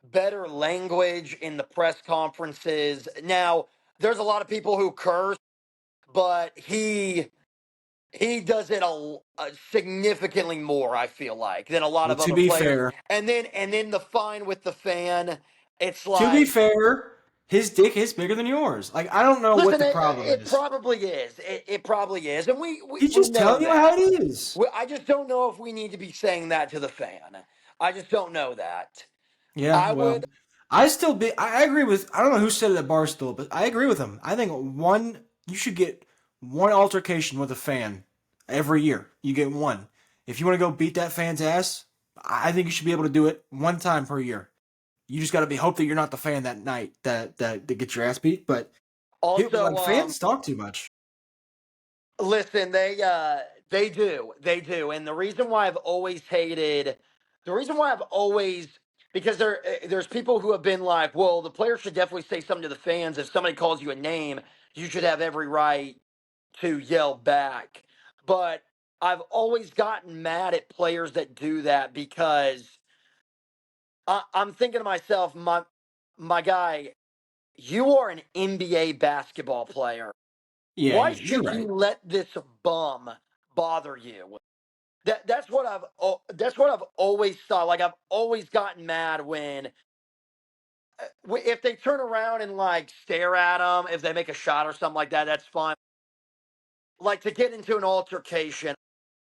better language in the press conferences. Now, there's a lot of people who curse, but he does it significantly more. I feel like than a lot Well, of to other be players. fair, And then the fine with the fan. It's To be like, fair, his dick is bigger than yours. Like, I don't know what listen, the problem it is. probably is. It probably is, and He's we just know telling you how that. it is. I just don't know if we need to be saying that to the fan. I just don't know that. Yeah, I well, would. I agree with, I don't know who said it at Barstool, but I agree with him. I think you should get one altercation with a fan every year. You get one. If you want to go beat that fan's ass, I think you should be able to do it one time per year. You just got to be hope that you're not the fan that night that gets your ass beat. But Also, like fans talk too much. listen, they do, and the reason why I've always because there's people who have been like, well, the players should definitely say something to the fans. If somebody calls you a name, you should have every right to yell back. But I've always gotten mad at players that do that because I'm thinking to myself, my guy, you are an NBA basketball player. Yeah, Why you're should you right. let this bum bother you? That's what I've always thought. Like I've always gotten mad when if they turn around and like stare at them, if they make a shot or something like that, that's fine. Like to get into an altercation,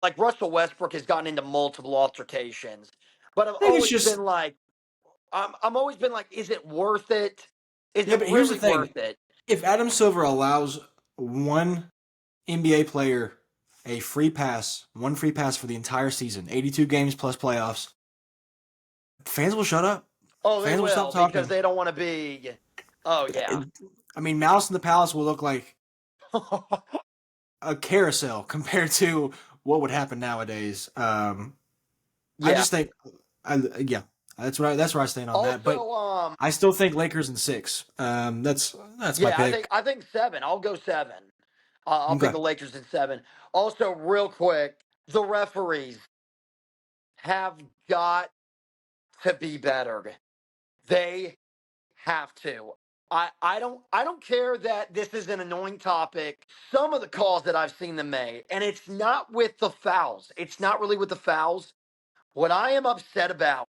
like Russell Westbrook has gotten into multiple altercations, but I've I think it's always just been like, I'm always been like, is it worth it? Is yeah. it But here's the really thing: worth it? if Adam Silver allows one NBA player a free pass, one free pass for the entire season, 82 games plus playoffs, fans will shut up. Oh, they Fans will stop will because talking. they don't want to be. Oh yeah, I mean, Malice in the Palace will look like a carousel compared to what would happen nowadays. I yeah. just think, yeah, that's where I stand on that. But Also, I still think Lakers in six. That's my yeah, pick. I think seven. I'll go seven. I'll pick Okay. the Lakers in seven. Also, real quick, the referees have got to be better. They have to. I don't care that this is an annoying topic. Some of the calls that I've seen them make, and it's not with the fouls. It's not really with the fouls. What I am upset about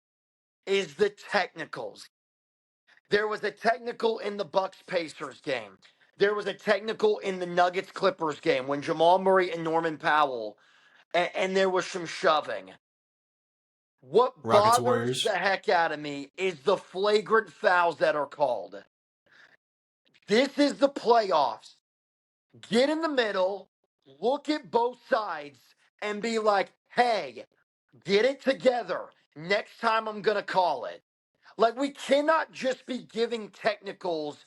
is the technicals. There was a technical in the Bucks Pacers game. There was a technical in the Nuggets Clippers game when Jamal Murray and Norman Powell, and there was some shoving. What Rockets bothers Warriors. the heck out of me is the flagrant fouls that are called. This is the playoffs. Get in the middle, look at both sides, and be like, hey, get it together. Next time I'm going to call it. Like, we cannot just be giving technicals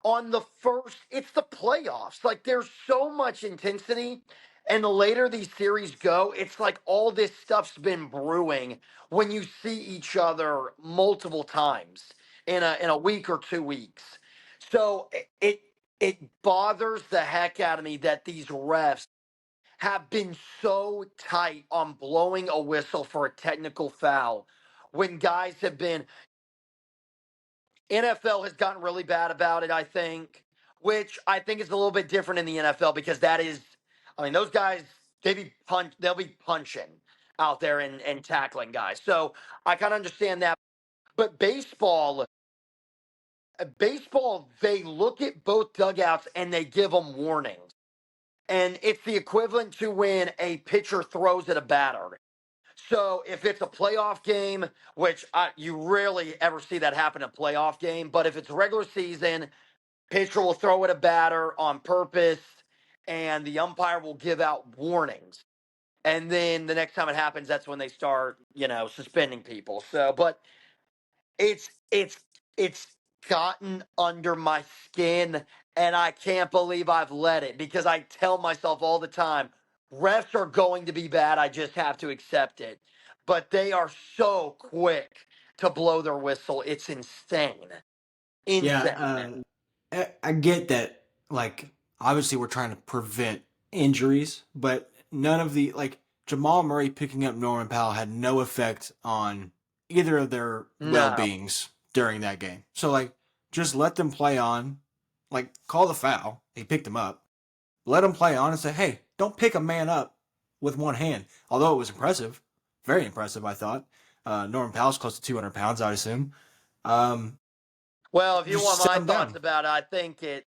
on the first, it's the playoffs. Like, there's so much intensity. And the later these series go, it's like all this stuff's been brewing when you see each other multiple times in a week or 2 weeks. So it bothers the heck out of me that these refs have been so tight on blowing a whistle for a technical foul when guys have been NFL has gotten really bad about it, I think, which I think is a little bit different in the NFL because that is, I mean, those guys they'll be punching out there and tackling guys. So I kind of understand that. But baseball, they look at both dugouts and they give them warnings, and it's the equivalent to when a pitcher throws at a batter. So if it's a playoff game, which you rarely ever see that happen in a playoff game, but if it's regular season, pitcher will throw at a batter on purpose, and the umpire will give out warnings. And then the next time it happens, that's when they start, suspending people. So, but it's it's gotten under my skin, and I can't believe I've let it because I tell myself all the time, refs are going to be bad. I just have to accept it. But they are so quick to blow their whistle. It's insane. Yeah, Insane. I get that. Like, obviously, we're trying to prevent injuries, but none of the like Jamal Murray picking up Norman Powell had no effect on either of their well No. beings during that game. So, like, just let them play on. Like, call the foul. He picked him up. Let him play on and say, hey, don't pick a man up with one hand. Although it was impressive, very impressive, I thought. Norman Powell's close to 200 pounds, I'd assume. Well, if you Just want set my them thoughts down. about it, I think it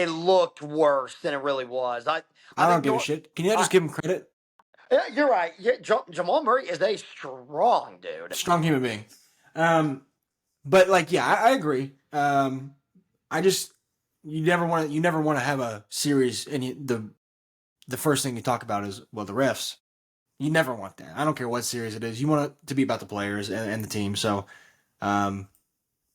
looked worse than it really was. I I don't think give a shit. Can you not I just give him credit? yeah, you're right. Yeah, Jamal Murray is a strong dude. Strong human being. Um, but like, yeah, I agree. I just you never want to have a series and the first thing you talk about is well the refs. You never want that. I don't care what series it is. You want it to be about the players and the team. So um,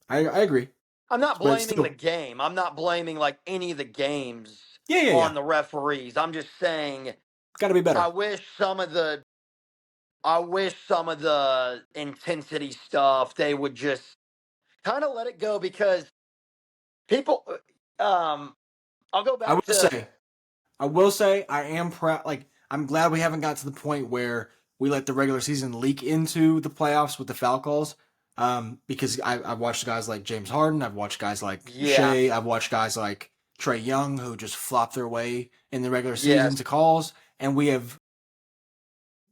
I agree, I'm not but it's blaming the still game. I'm not blaming like any of the games yeah. on the referees. I'm just saying Got to be I better. wish some of the I wish some of the intensity stuff they would just kind of let it go because people I'll go I will back to say I will say I am proud. Like I'm glad we haven't got to the point where we let the regular season leak into the playoffs with the foul calls. Because I've watched guys like James Harden, I've watched guys like yeah, Shea, I've watched guys like Trey Young who just flop their way in the regular season yes, to calls, and we have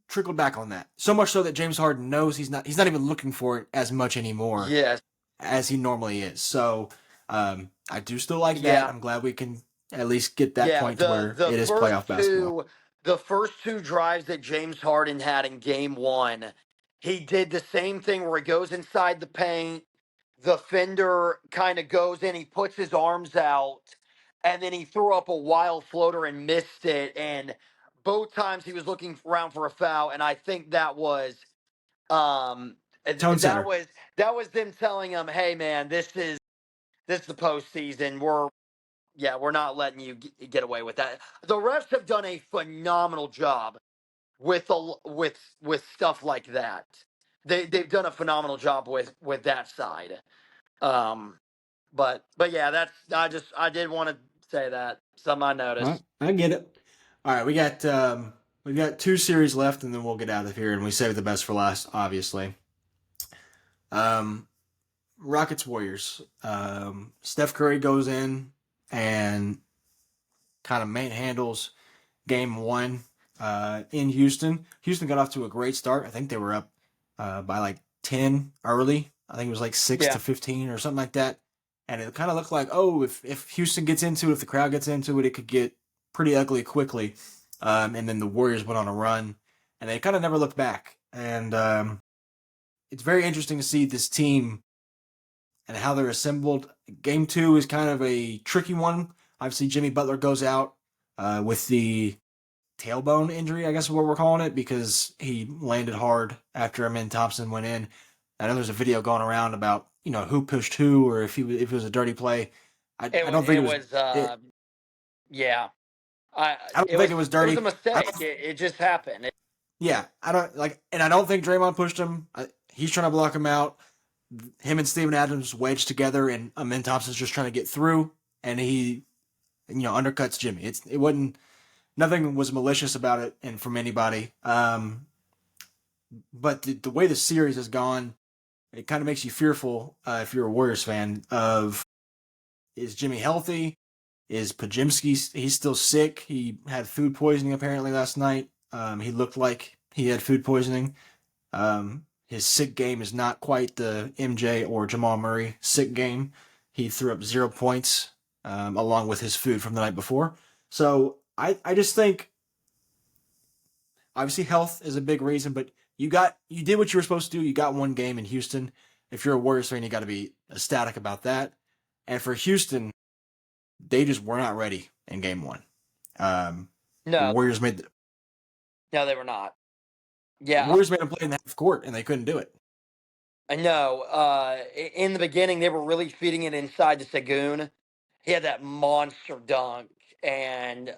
trickled back on that so much so that James Harden knows he's not even looking for it as much anymore yes, as he normally is. So I do still like that. yeah. I'm glad we can at least get that Yeah, point to where the it is first playoff basketball. two the first two drives that James Harden had in game 1, he did the same thing where he goes inside the paint, the fender kind of goes in, he puts his arms out, and then he threw up a wild floater and missed it, and both times he was looking around for a foul, and I think that was um Tone that setter. was that was them telling him, "Hey man, this is the postseason. We're not letting you get away with that." The refs have done a phenomenal job with stuff like that. They've done a phenomenal job with that side. Um, but yeah, that's I did want to say that something I noticed. I get it. All right, we've got two series left, and then we'll get out of here, and we save the best for last, obviously. Um, Rockets Warriors. Steph Curry goes in and kind of manhandles game one in Houston. Houston got off to a great start. I think they were up by like 10 early. I think it was like 6 to Yeah. 15 or something like that. And it kind of looked like, oh, if Houston gets into it, if the crowd gets into it, it could get pretty ugly quickly. And then the Warriors went on a run, and they kind of never looked back. And it's very interesting to see this team and how they're assembled. Game two is kind of a tricky one. Obviously, Jimmy Butler goes out with the tailbone injury, I guess is what we're calling it, because he landed hard after Amin Thompson went in. I know there's a video going around about who pushed who or if it was a dirty play. I don't think it It was was it. yeah. I I don't think it was it was dirty. a I mistake. don't. It just happened. Yeah, I don't like, and I don't think Draymond pushed him. He's trying to block him out. Him and Steven Adams wedged together, and Amin Thompson's just trying to get through, and he undercuts Jimmy. It wasn't nothing was malicious about it, and from anybody. But the way the series has gone, it kind of makes you fearful if you're a Warriors fan of is Jimmy healthy? Is Pajimski? He's still sick. He had food poisoning apparently last night. He looked like he had food poisoning. His sick game is not quite the MJ or Jamal Murray sick game. He threw up 0 points along with his food from the night before. So I just think obviously health is a big reason, but you did what you were supposed to do. You got one game in Houston. If you're a Warriors fan, you got to be ecstatic about that. And for Houston, they just were not ready in game one. The No, Warriors made no, they were not. the Yeah, Warriors made them play in the half court, and they couldn't do it. I know. In the beginning, they were really feeding it inside to Sagoon. He had that monster dunk, and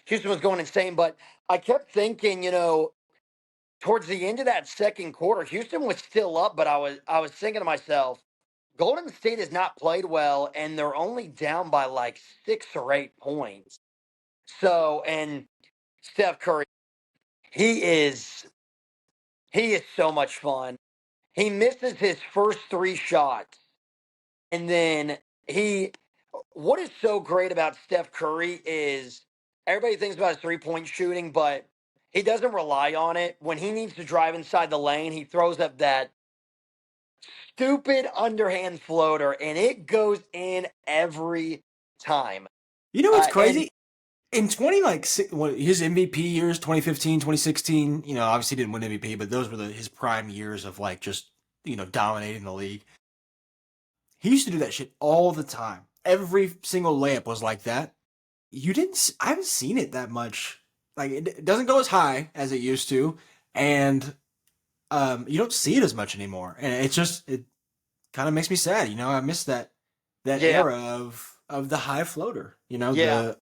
Houston was going insane. But I kept thinking, towards the end of that second quarter, Houston was still up, but I was thinking to myself, Golden State has not played well, and they're only down by like 6 or 8 points. So, and Steph Curry, he is he is so much fun. He misses his first 3 shots, and then he. What is so great about Steph Curry is everybody thinks about his 3 point shooting, but he doesn't rely on it. When he needs to drive inside the lane, he throws up stupid underhand floater, and it goes in every time. You know what's And crazy? In 20 like his MVP years, 2015, 2016, obviously he didn't win MVP, but those were his prime years of like just, dominating the league. He used to do that shit all the time. Every single layup was like that. I haven't seen it that much. Like it doesn't go as high as it used to, and you don't see it as much anymore. And it kind of makes me sad. I miss that yeah, era of the high floater. yeah, The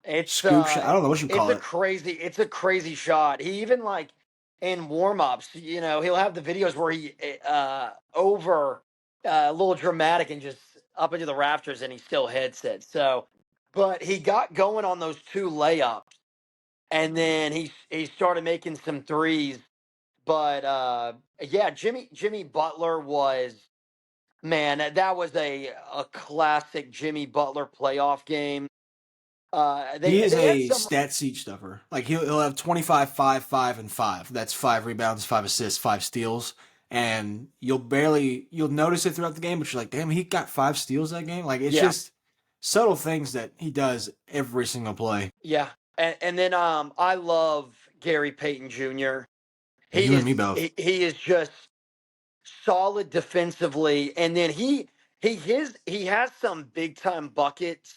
it's scoop shot. I don't know what you it's call a it. crazy it's a crazy shot. He even like in warm-ups, he'll have the videos where he over a little dramatic and just up into the rafters and he still hits it. So, but he got going on those two layups and then he started making some threes. But yeah, Jimmy Butler was, man, that was a classic Jimmy Butler playoff game. He is They had a some, stat sheet stuffer. Like he'll have 25, 5, 5, and 5. That's 5 rebounds, 5 assists, 5 steals. And you'll notice it throughout the game, but you're like, damn, he got 5 steals that game. Like it's yeah, just subtle things that he does every single play. yeah. And then I love Gary Payton Jr. Yeah, you and me both. He is just solid defensively, and then he has some big time buckets.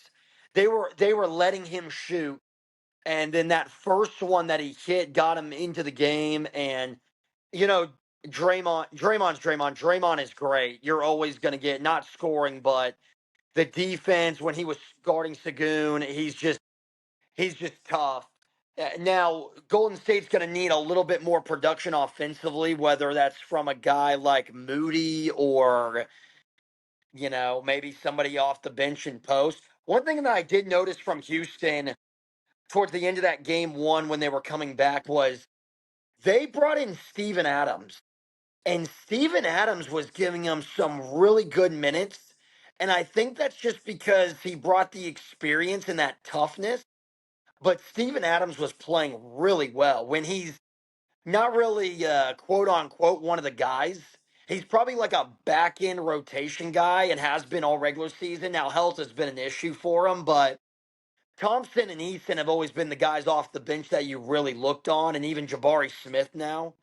They were letting him shoot, and then that first one that he hit got him into the game. And you know, Draymond is great. You're always going to get not scoring, but the defense when he was guarding Sagoon, he's just tough. Now, Golden State's going to need a little bit more production offensively, whether that's from a guy like Moody or, maybe somebody off the bench and post. One thing that I did notice from Houston towards the end of that game one when they were coming back was they brought in Steven Adams, and Steven Adams was giving them some really good minutes. And I think that's just because he brought the experience and that toughness. But Steven Adams was playing really well when he's not really quote unquote one of the guys. He's probably like a back end rotation guy and has been all regular season. Now health has been an issue for him, but Thompson and Easton have always been the guys off the bench that you really looked on, and even Jabari Smith now.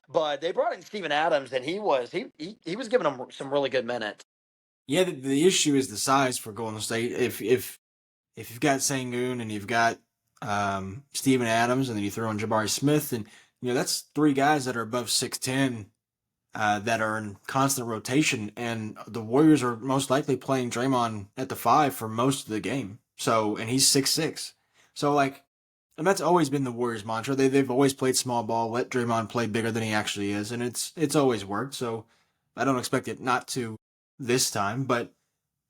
But they brought in Steven Adams, and he was giving them some really good minutes. Yeah, the issue is the size for Golden State. If you've got Sangoon and you've got Steven Adams, and then you throw in Jabari Smith, and that's 3 guys that are above 6'10", that are in constant rotation, and the Warriors are most likely playing Draymond at the 5 for most of the game. So, and he's 6'6". So like, and that's always been the Warriors' mantra. They've always played small ball, let Draymond play bigger than he actually is, and it's always worked. So I don't expect it not to this time, but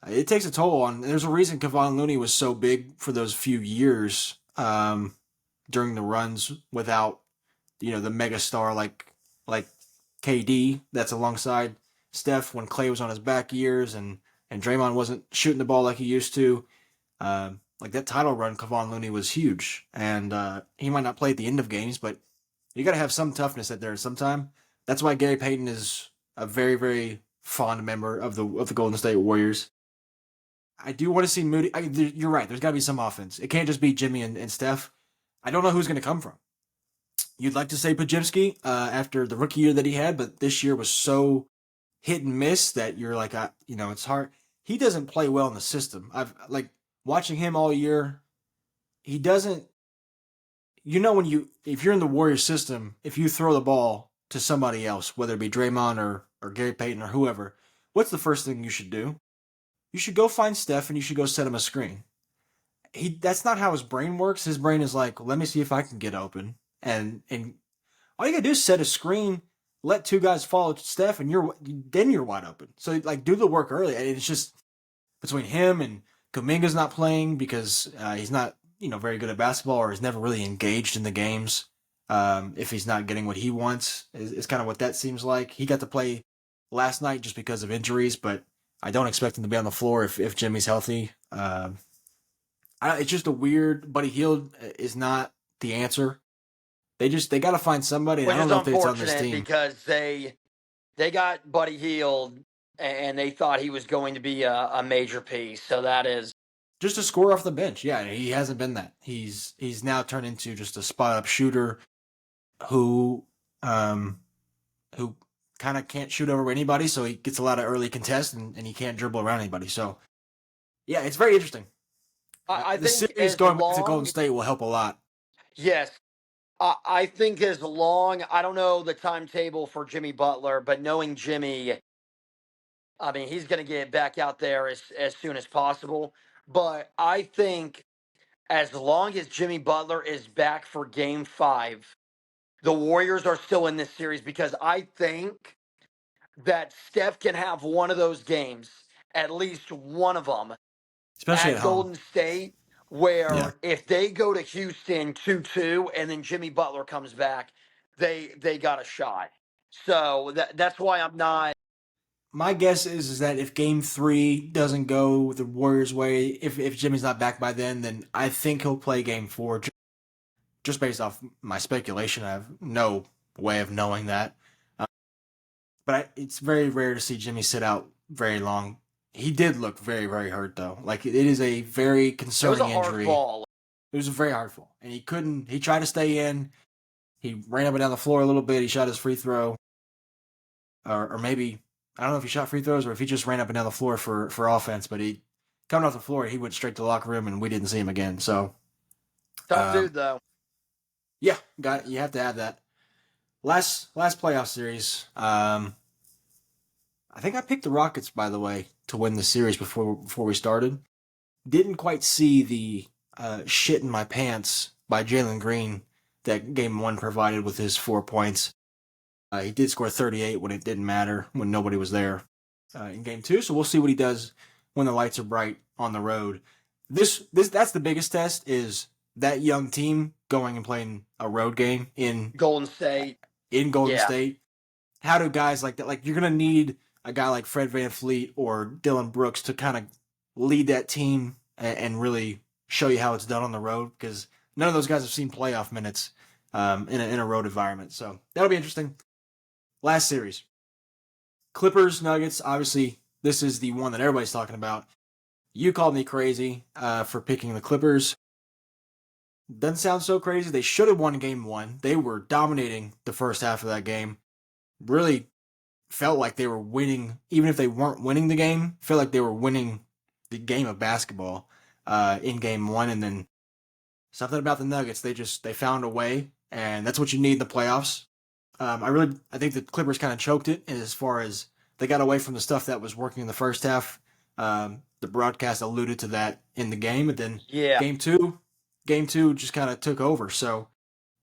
it takes a toll on. There's a reason Kevon Looney was so big for those few years during the runs without the mega star like KD that's alongside Steph when Clay was on his back years and Draymond wasn't shooting the ball like he used to. Like that title run, Kevon Looney was huge, and he might not play at the end of games, but you got to have some toughness at there sometime. That's why Gary Payton is a very, very fond member of the Golden State Warriors. I do want to see Moody. You're right. There's got to be some offense. It can't just be Jimmy and Steph. I don't know who's going to come from. You'd like to say Pajimski after the rookie year that he had, but this year was so hit and miss that you're like, it's hard. He doesn't play well in the system. I've like watching him all year. He doesn't. If you're in the Warriors system, if you throw the ball to somebody else, whether it be Draymond or Gary Payton or whoever, what's the first thing you should do? You should go find Steph and you should go set him a screen. That's not how his brain works. His brain is like, let me see if I can get open. And all you gotta do is set a screen, let 2 guys follow Steph, and you're wide open. So like do the work early. And it's just between him and Kuminga's not playing because he's not very good at basketball or is never really engaged in the games. If he's not getting what he wants, is kind of what that seems like. He got to play last night just because of injuries, but I don't expect him to be on the floor if Jimmy's healthy. It's just a weird. Buddy Hield is not the answer. They got to find somebody, and Which I don't is know if it's on this unfortunate team. because they got Buddy Hield, and they thought he was going to be a major piece. So that is Just a score off the bench. Yeah, he hasn't been that. He's now turned into just a spot up shooter who um who kind of can't shoot over anybody, so he gets a lot of early contests and he can't dribble around anybody. So yeah, it's very interesting. I The think series as going back to Golden long State will help a lot. yes, I think as long I don't know the timetable for Jimmy Butler, but knowing Jimmy, I mean he's going to get back out there as soon as possible. But I think as long as Jimmy Butler is back for Game 5, the Warriors are still in this series because I think that Steph can have one of those games, at least one of them, Especially at at home. Golden State, Yeah. where if they go to Houston 2-2 and then Jimmy Butler comes back, they got a shot. So that's why I'm not. My guess is that if Game 3 doesn't go the Warriors' way, if Jimmy's not back by then I think he'll play Game 4. Just based off my speculation. I have no way of knowing that. It's very rare to see Jimmy sit out very long. He did look very, very hurt though. Like it is a very It was concerning a hard injury. fall. It was a very hard fall, and he couldn't. He tried to stay in. He ran up and down the floor a little bit. He shot his free throw, or maybe I don't know if he shot free throws or if he just ran up and down the floor for offense. But he coming off the floor, he went straight to the locker room, and we didn't see him again. So Tough um, dude though. yeah, you have to have that. Last playoff series. I think I picked the Rockets, by the way, to win the series before we started. Didn't quite see the shit in my pants by Jalen Green that Game 1 provided with his 4 points. He did score 38 when it didn't matter, when nobody was there in Game 2. So we'll see what he does when the lights are bright on the road. That's the biggest test, is that young team going and playing a road game Golden State. in Golden Yeah. State. How do guys like that, like you're going to need a guy like Fred VanVleet or Dylan Brooks to kind of lead that team and really show you how it's done on the road, because none of those guys have seen playoff minutes in a road environment. So that'll be interesting. Last series, Clippers Nuggets. Obviously, this is the one that everybody's talking about. You called me crazy for picking the Clippers. Doesn't sound so crazy. They should have won Game 1. They were dominating the first half of that game. Really felt like they were winning, even if they weren't winning the game. Felt like they were winning the game of basketball in Game 1, and then something about the Nuggets. They found a way, and that's what you need in the playoffs. I think the Clippers kind of choked it as far as they got away from the stuff that was working in the first half. The broadcast alluded to that in the game, and then Yeah. Game 2 just kind of took over. So,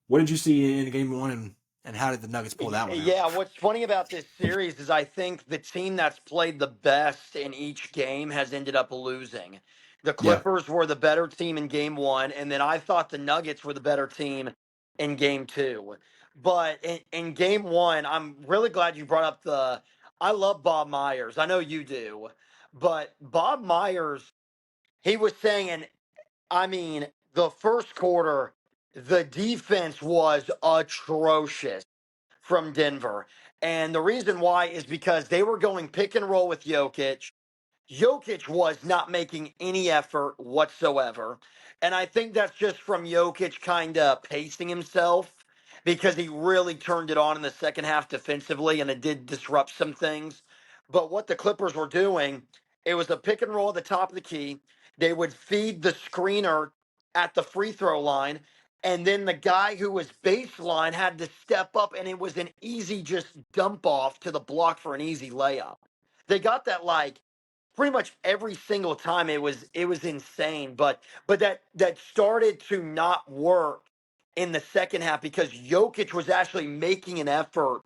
what did you see in Game 1, and how did the Nuggets pull that one out? Yeah, what's funny about this series is I think the team that's played the best in each game has ended up losing. The Yeah, Clippers were the better team in Game 1, and then I thought the Nuggets were the better team in Game 2. But in Game 1, I'm really glad you brought up the. I love Bob Myers. I know you do. But Bob Myers, he was saying, and I mean, the first quarter, the defense was atrocious from Denver. And the reason why is because they were going pick and roll with Jokic. Jokic was not making any effort whatsoever. And I think that's just from Jokic kind of pacing himself, because he really turned it on in the second half defensively and it did disrupt some things. But what the Clippers were doing, it was a pick and roll at the top of the key. They would feed the screener at the free throw line. And then the guy who was baseline had to step up, and it was an easy just dump off to the block for an easy layup. They got that like pretty much every single time. It was insane, but that started to not work in the second half because Jokic was actually making an effort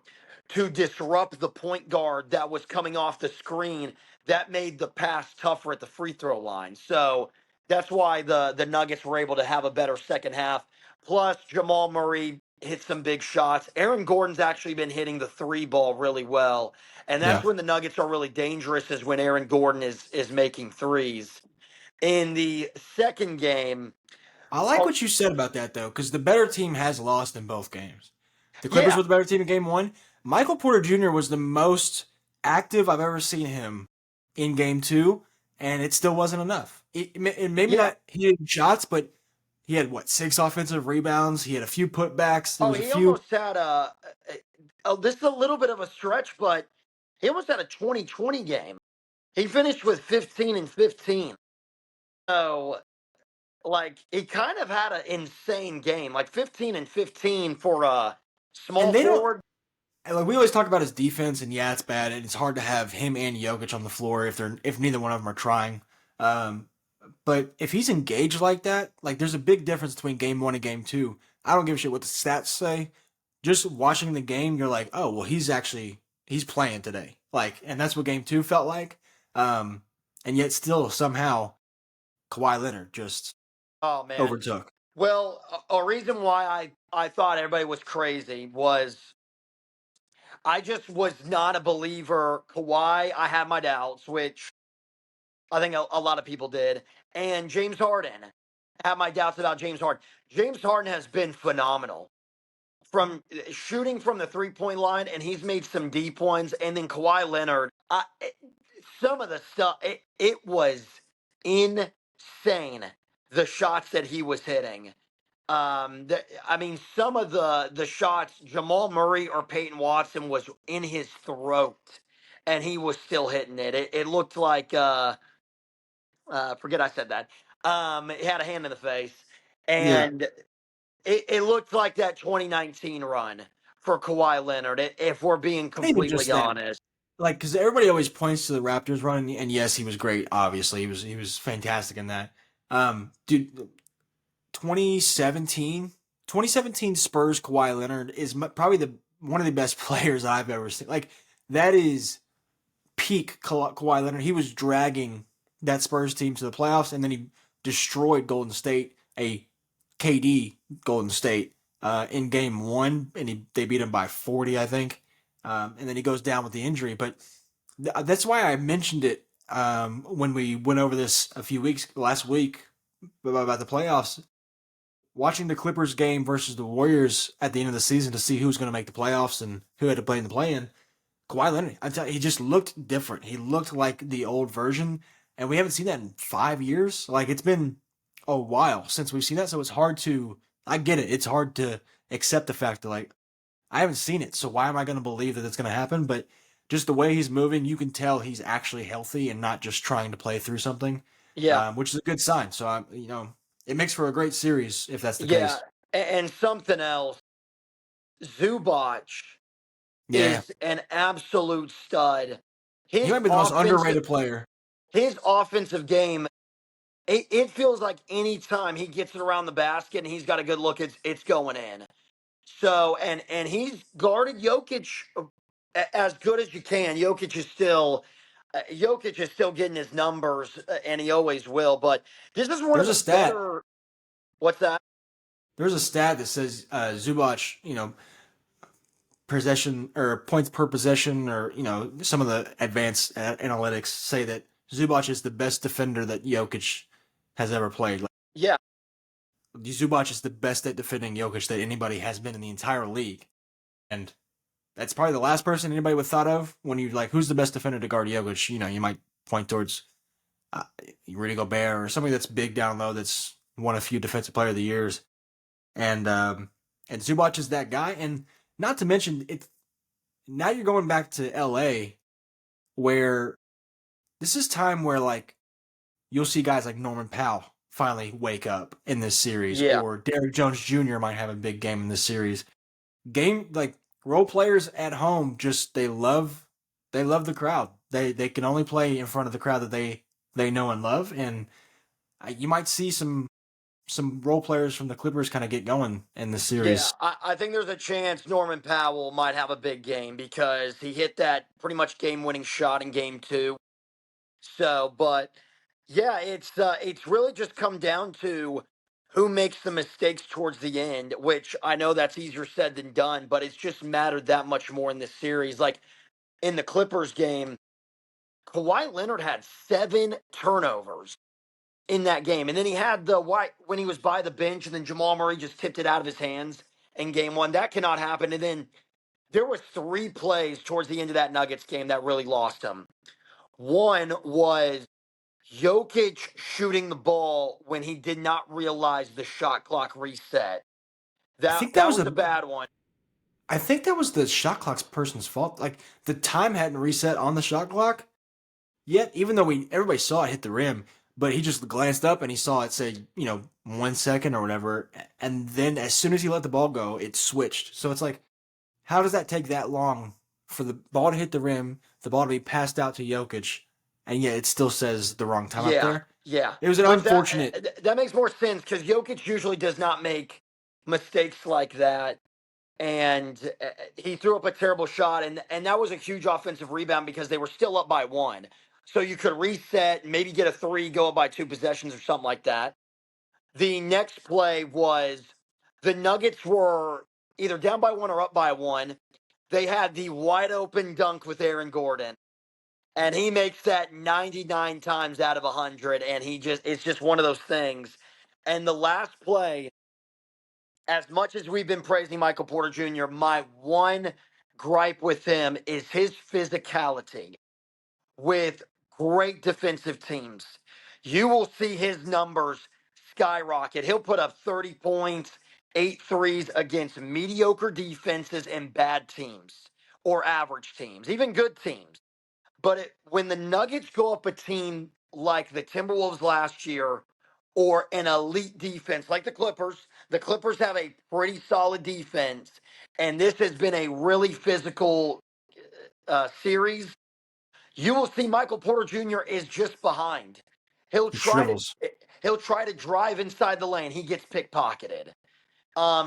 to disrupt the point guard that was coming off the screen. That made the pass tougher at the free throw line. So that's why the Nuggets were able to have a better second half. Plus Jamal Murray hit some big shots. Aaron Gordon's actually been hitting the three ball really well. And that's yeah. when the Nuggets are really dangerous, is when Aaron Gordon is making threes. In the second game, I like oh, what you said about that though, because the better team has lost in both games. The Clippers yeah, were the better team in Game 1. Michael Porter Jr. was the most active I've ever seen him in game two, and it still wasn't enough. It maybe Yeah. not he had shots, but he had what, 6 offensive rebounds. He had a few putbacks. There Oh, was a he few, almost had this is a little bit of a stretch, but he almost had a 2020 game. He finished with 15 and 15. So, like, he kind of had an insane game, like 15 and 15 for a and small they don't. forward. Like we always talk about his defense, and yeah, it's bad, and it's hard to have him and Jokic on the floor if neither one of them are trying. Um, but if he's engaged like that, like there's a big difference between game one and game two. I don't give a shit what the stats say. Just watching the game, you're like, oh well, he's playing today. Like, and that's what game two felt like. Um, and yet still somehow Kawhi Leonard just Oh, man. overtook. Well, a reason why I thought everybody was crazy was I just was not a believer. Kawhi, I had my doubts, which I think a lot of people did. And James Harden, I had my doubts about James Harden. James Harden has been phenomenal from shooting from the 3 point line, and he's made some deep ones. And then Kawhi Leonard, some of the stuff, it was insane. The shots that he was hitting. I mean, some of the shots, Jamal Murray or Peyton Watson was in his throat, and he was still hitting it. It looked like forget I said that. He had a hand in the face, Yeah, and it looked like that 2019 run for Kawhi Leonard. If we're being not even completely just that. honest, Like, because everybody always points to the Raptors run, and yes, he was great. Obviously, he was fantastic in that. Dude, 2017 Spurs Kawhi Leonard is probably the one of the best players I've ever seen. Like, that is peak Kawhi Leonard. He was dragging that Spurs team to the playoffs, and then he destroyed Golden State, a KD Golden State, in game one, and they beat him by 40, I think. And then he goes down with the injury. But that's why I mentioned it when we went over this a few weeks last week about the playoffs. Watching the Clippers game versus the Warriors at the end of the season to see who's going to make the playoffs and who had to play in the play-in. Kawhi Leonard, I tell you, he just looked different. He looked like the old version, and we haven't seen that in 5 years. Like, it's been a while since we've seen that, so it's hard to. I get it. It's hard to accept the fact that, like, I haven't seen it, so why am I going to believe that it's going to happen? But just the way he's moving, you can tell he's actually healthy and not just trying to play through something, yeah, which is a good sign. So it makes for a great series if that's the yeah, case. and something else, Zubac Yeah, is an absolute stud. he His might be the most offensive underrated player. his offensive game, it feels like anytime he gets it around the basket and he's got a good look, it's going in. So and he's guarded Jokic as good as you can. Jokic is still getting his numbers, and he always will. But this is one of There's the a stat. better. What's that? There's a stat that says Zubac, possession or points per possession, or some of the advanced analytics say that Zubac is the best defender that Jokic has ever played. Like, Yeah, Zubac is the best at defending Jokic that anybody has been in the entire league, and that's probably the last person anybody would thought of when you like who's the best defender to guard Jokic. You might point towards uh, Rudy Gobert or somebody that's big down low that's won a few Defensive Player of the Years, and Zubac is that guy. And not to mention, it's now you're going back to L.A. where this is time where like you'll see guys like Norman Powell finally wake up in this series, yeah, or Derrick Jones Jr. might have a big game in this series. Game like role players at home just they love the crowd. They can only play in front of the crowd that they know and love, and you might see some role players from the Clippers kind of get going in this yeah. series. I think there's a chance Norman Powell might have a big game because he hit that pretty much game-winning shot in Game 2. So, but yeah, it's really just come down to who makes the mistakes towards the end, which I know that's easier said than done, but it's just mattered that much more in this series. Like in the Clippers game, Kawhi Leonard had 7 turnovers in that game, and then he had the white when he was by the bench, and then Jamal Murray just tipped it out of his hands in Game 1. That cannot happen, and then there were 3 plays towards the end of that Nuggets game that really lost him. One was Jokic shooting the ball when he did not realize the shot clock reset. I That think that that was was a a bad one. I think that was the shot clock's person's fault. Like the time hadn't reset on the shot clock yet, even though everybody saw it hit the rim, but he just glanced up and he saw it say, 1 second or whatever, and then as soon as he let the ball go, it switched. So it's like, how does that take that long for the ball to hit the rim, the ball to be passed out to Jokic, and yet it still says the wrong time up Yeah, there? yeah. It was an But unfortunate. that makes more sense because Jokic usually does not make mistakes like that, and he threw up a terrible shot, and that was a huge offensive rebound because they were still up by 1, so you could reset, maybe get a 3, go up by 2 possessions or something like that. The next play was the Nuggets were either down by 1 or up by 1. They had the wide open dunk with Aaron Gordon, and he makes that 99 times out of 100, and it's just one of those things. And the last play, as much as we've been praising Michael Porter Jr., my one gripe with him is his physicality with great defensive teams. You will see his numbers skyrocket. He'll put up 30 points, 8 threes against mediocre defenses and bad teams or average teams, even good teams. But when the Nuggets go up a team like the Timberwolves last year or an elite defense like the Clippers have a pretty solid defense, and this has been a really physical series. You will see Michael Porter Jr. is just behind. He'll He try to shrivels. he'll try to drive inside the lane. He gets pickpocketed.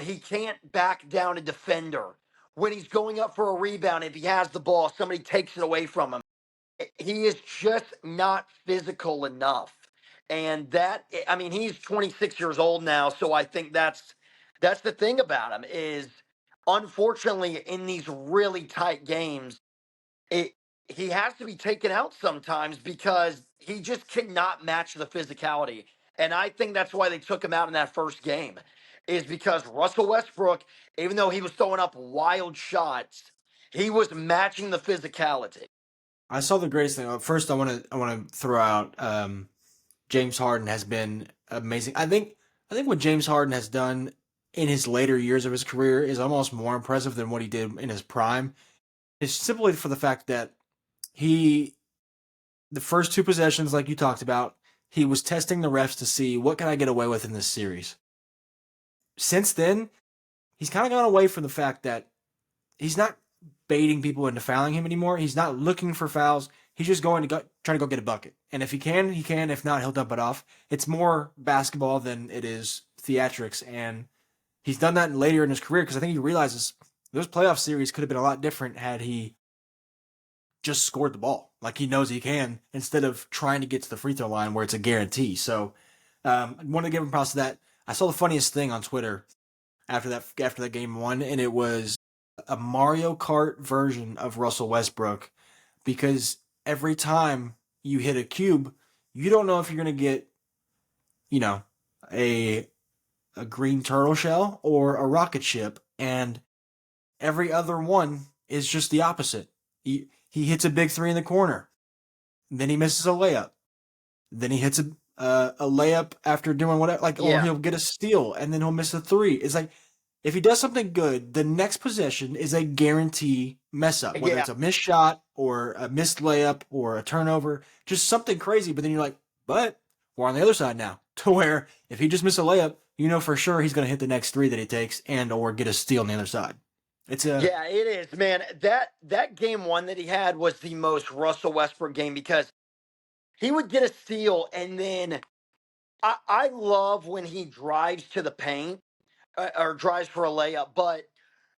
He can't back down a defender. When he's going up for a rebound, if he has the ball, somebody takes it away from him. He is just not physical enough. And I mean, he's 26 years old now, so I think that's the thing about him is unfortunately in these really tight games, it he has to be taken out sometimes because he just cannot match the physicality. And I think that's why they took him out in that first game, is because Russell Westbrook, even though he was throwing up wild shots, he was matching the physicality. I saw the greatest thing. First, I want to throw out James Harden has been amazing. I think what James Harden has done in his later years of his career is almost more impressive than what he did in his prime. It's simply for the fact that he the first 2 possessions, like you talked about, he was testing the refs to see what can I get away with in this series. Since then, he's kind of gone away from the fact that he's not baiting people into fouling him anymore. He's not looking for fouls. He's just going to try to go get a bucket. And if he can, he can. If not, he'll dump it off. It's more basketball than it is theatrics. And he's done that later in his career because I think he realizes those playoff series could have been a lot different had he just scored the ball like he knows he can instead of trying to get to the free throw line where it's a guarantee. So I wanted to give him props to that. I saw the funniest thing on Twitter after that game one, and it was a Mario Kart version of Russell Westbrook because every time you hit a cube, you don't know if you're gonna get, you know, a a green turtle shell or a rocket ship, and every other one is just the opposite. He hits a big three in the corner, then he misses a layup, then he hits a layup after doing whatever, like, or Yeah. he'll get a steal and then he'll miss a three. It's like if he does something good, the next possession is a guarantee mess up, whether Yeah. it's a missed shot or a missed layup or a turnover, just something crazy. But then you're like, but we're on the other side now, to where if he just missed a layup, you know for sure he's going to hit the next three that he takes and or get a steal on the other side. It's a Yeah, it is, man. That game one that he had was the most Russell Westbrook game because he would get a steal and then I love when he drives to the paint or drives for a layup, but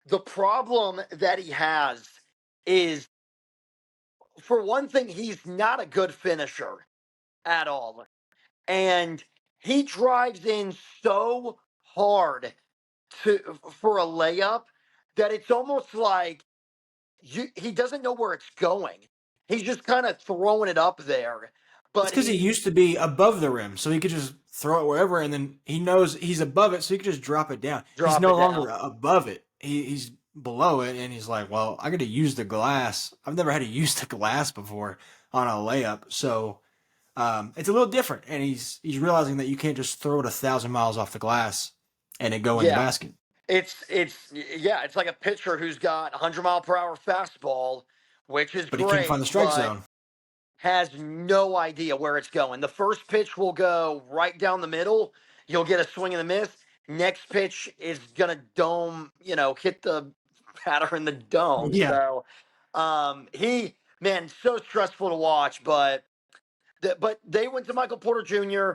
the problem that he has is for one thing, he's not a good finisher at all. And he drives in so hard for a layup that it's almost like he doesn't know where it's going. He's just kind of throwing it up there. It's But because he used to be above the rim, so he could just throw it wherever, and then he knows he's above it, so he could just drop it down. He's drop no it down. longer above it. He's below it, and he's like, "Well, I got to use the glass. I've never had to use the glass before on a layup, so it's a little different." And he's realizing that you can't just throw it 1,000 miles off the glass and it go in the Yeah, basket. it's like a pitcher who's got 100-mile-per-hour fastball, which is But he can't find great, the strike but zone. has no idea where it's going. The first pitch will go right down the middle. You'll get a swing and a miss. Next pitch is gonna hit the batter in the dome. Yeah, So, so stressful to watch. But they went to Michael Porter Jr.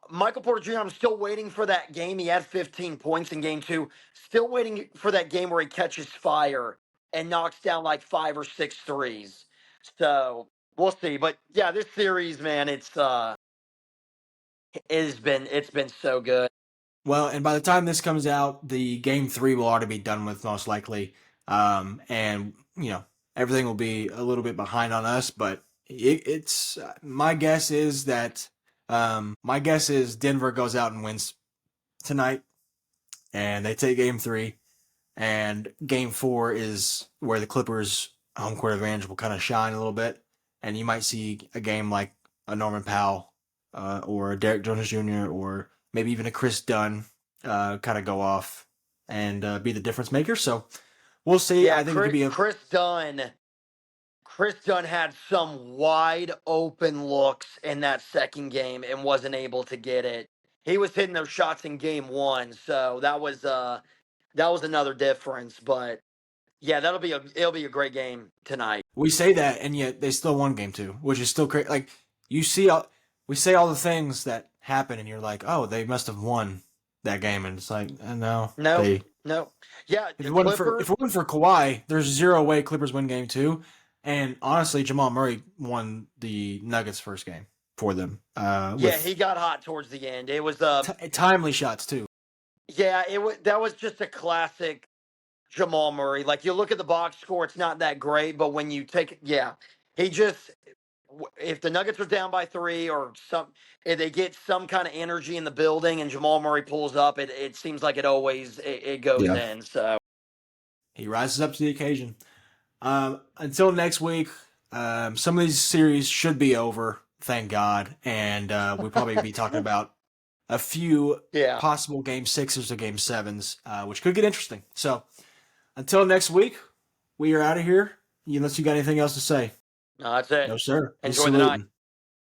Michael Porter Jr., I'm still waiting for that game. He had 15 points in game two. Still waiting for that game where he catches fire and knocks down like 5 or 6 threes. So we'll see. But yeah, this series, man, it's been so good. well, and by the time this comes out, the game three will already be done with, most likely. And everything will be a little bit behind on us, but it's my guess is that Denver goes out and wins tonight, and they take game three, and game four is where the Clippers' home court advantage will kind of shine a little bit, and you might see a game like a Norman Powell, or a Derek Jones Jr., or maybe even a Chris Dunn, kind of go off and be the difference maker. So we'll see. Yeah, I think it could be a Chris Dunn had some wide open looks in that second game and wasn't able to get it. He was hitting those shots in game one, so that was another difference. But yeah, it'll be a great game tonight. we say that, and yet they still won game two, which is still crazy. Like you see, we say all the things that happen, and you're like, oh, they must have won that game, and it's like, no, No, they. no, yeah, If the it wasn't for Clippers. if it wasn't for Kawhi, there's zero way Clippers win game two. And honestly, Jamal Murray won the Nuggets first game for them, Yeah, with he got hot towards the end. It was timely shots too. yeah, that was just a classic Jamal Murray. Like you look at the box score, it's not that great, but when you take yeah, he just if the Nuggets are down by three or if they get some kind of energy in the building and Jamal Murray pulls up, it seems like it goes Yeah, in. So he rises up to the occasion. Until next week, some of these series should be over, thank God, and we'll probably be talking about a few yeah, possible game sixes or game sevens, which could get interesting. So until next week, we are out of here. Unless you got anything else to say. no, that's it. No, sir. He's Enjoy the night. saluting.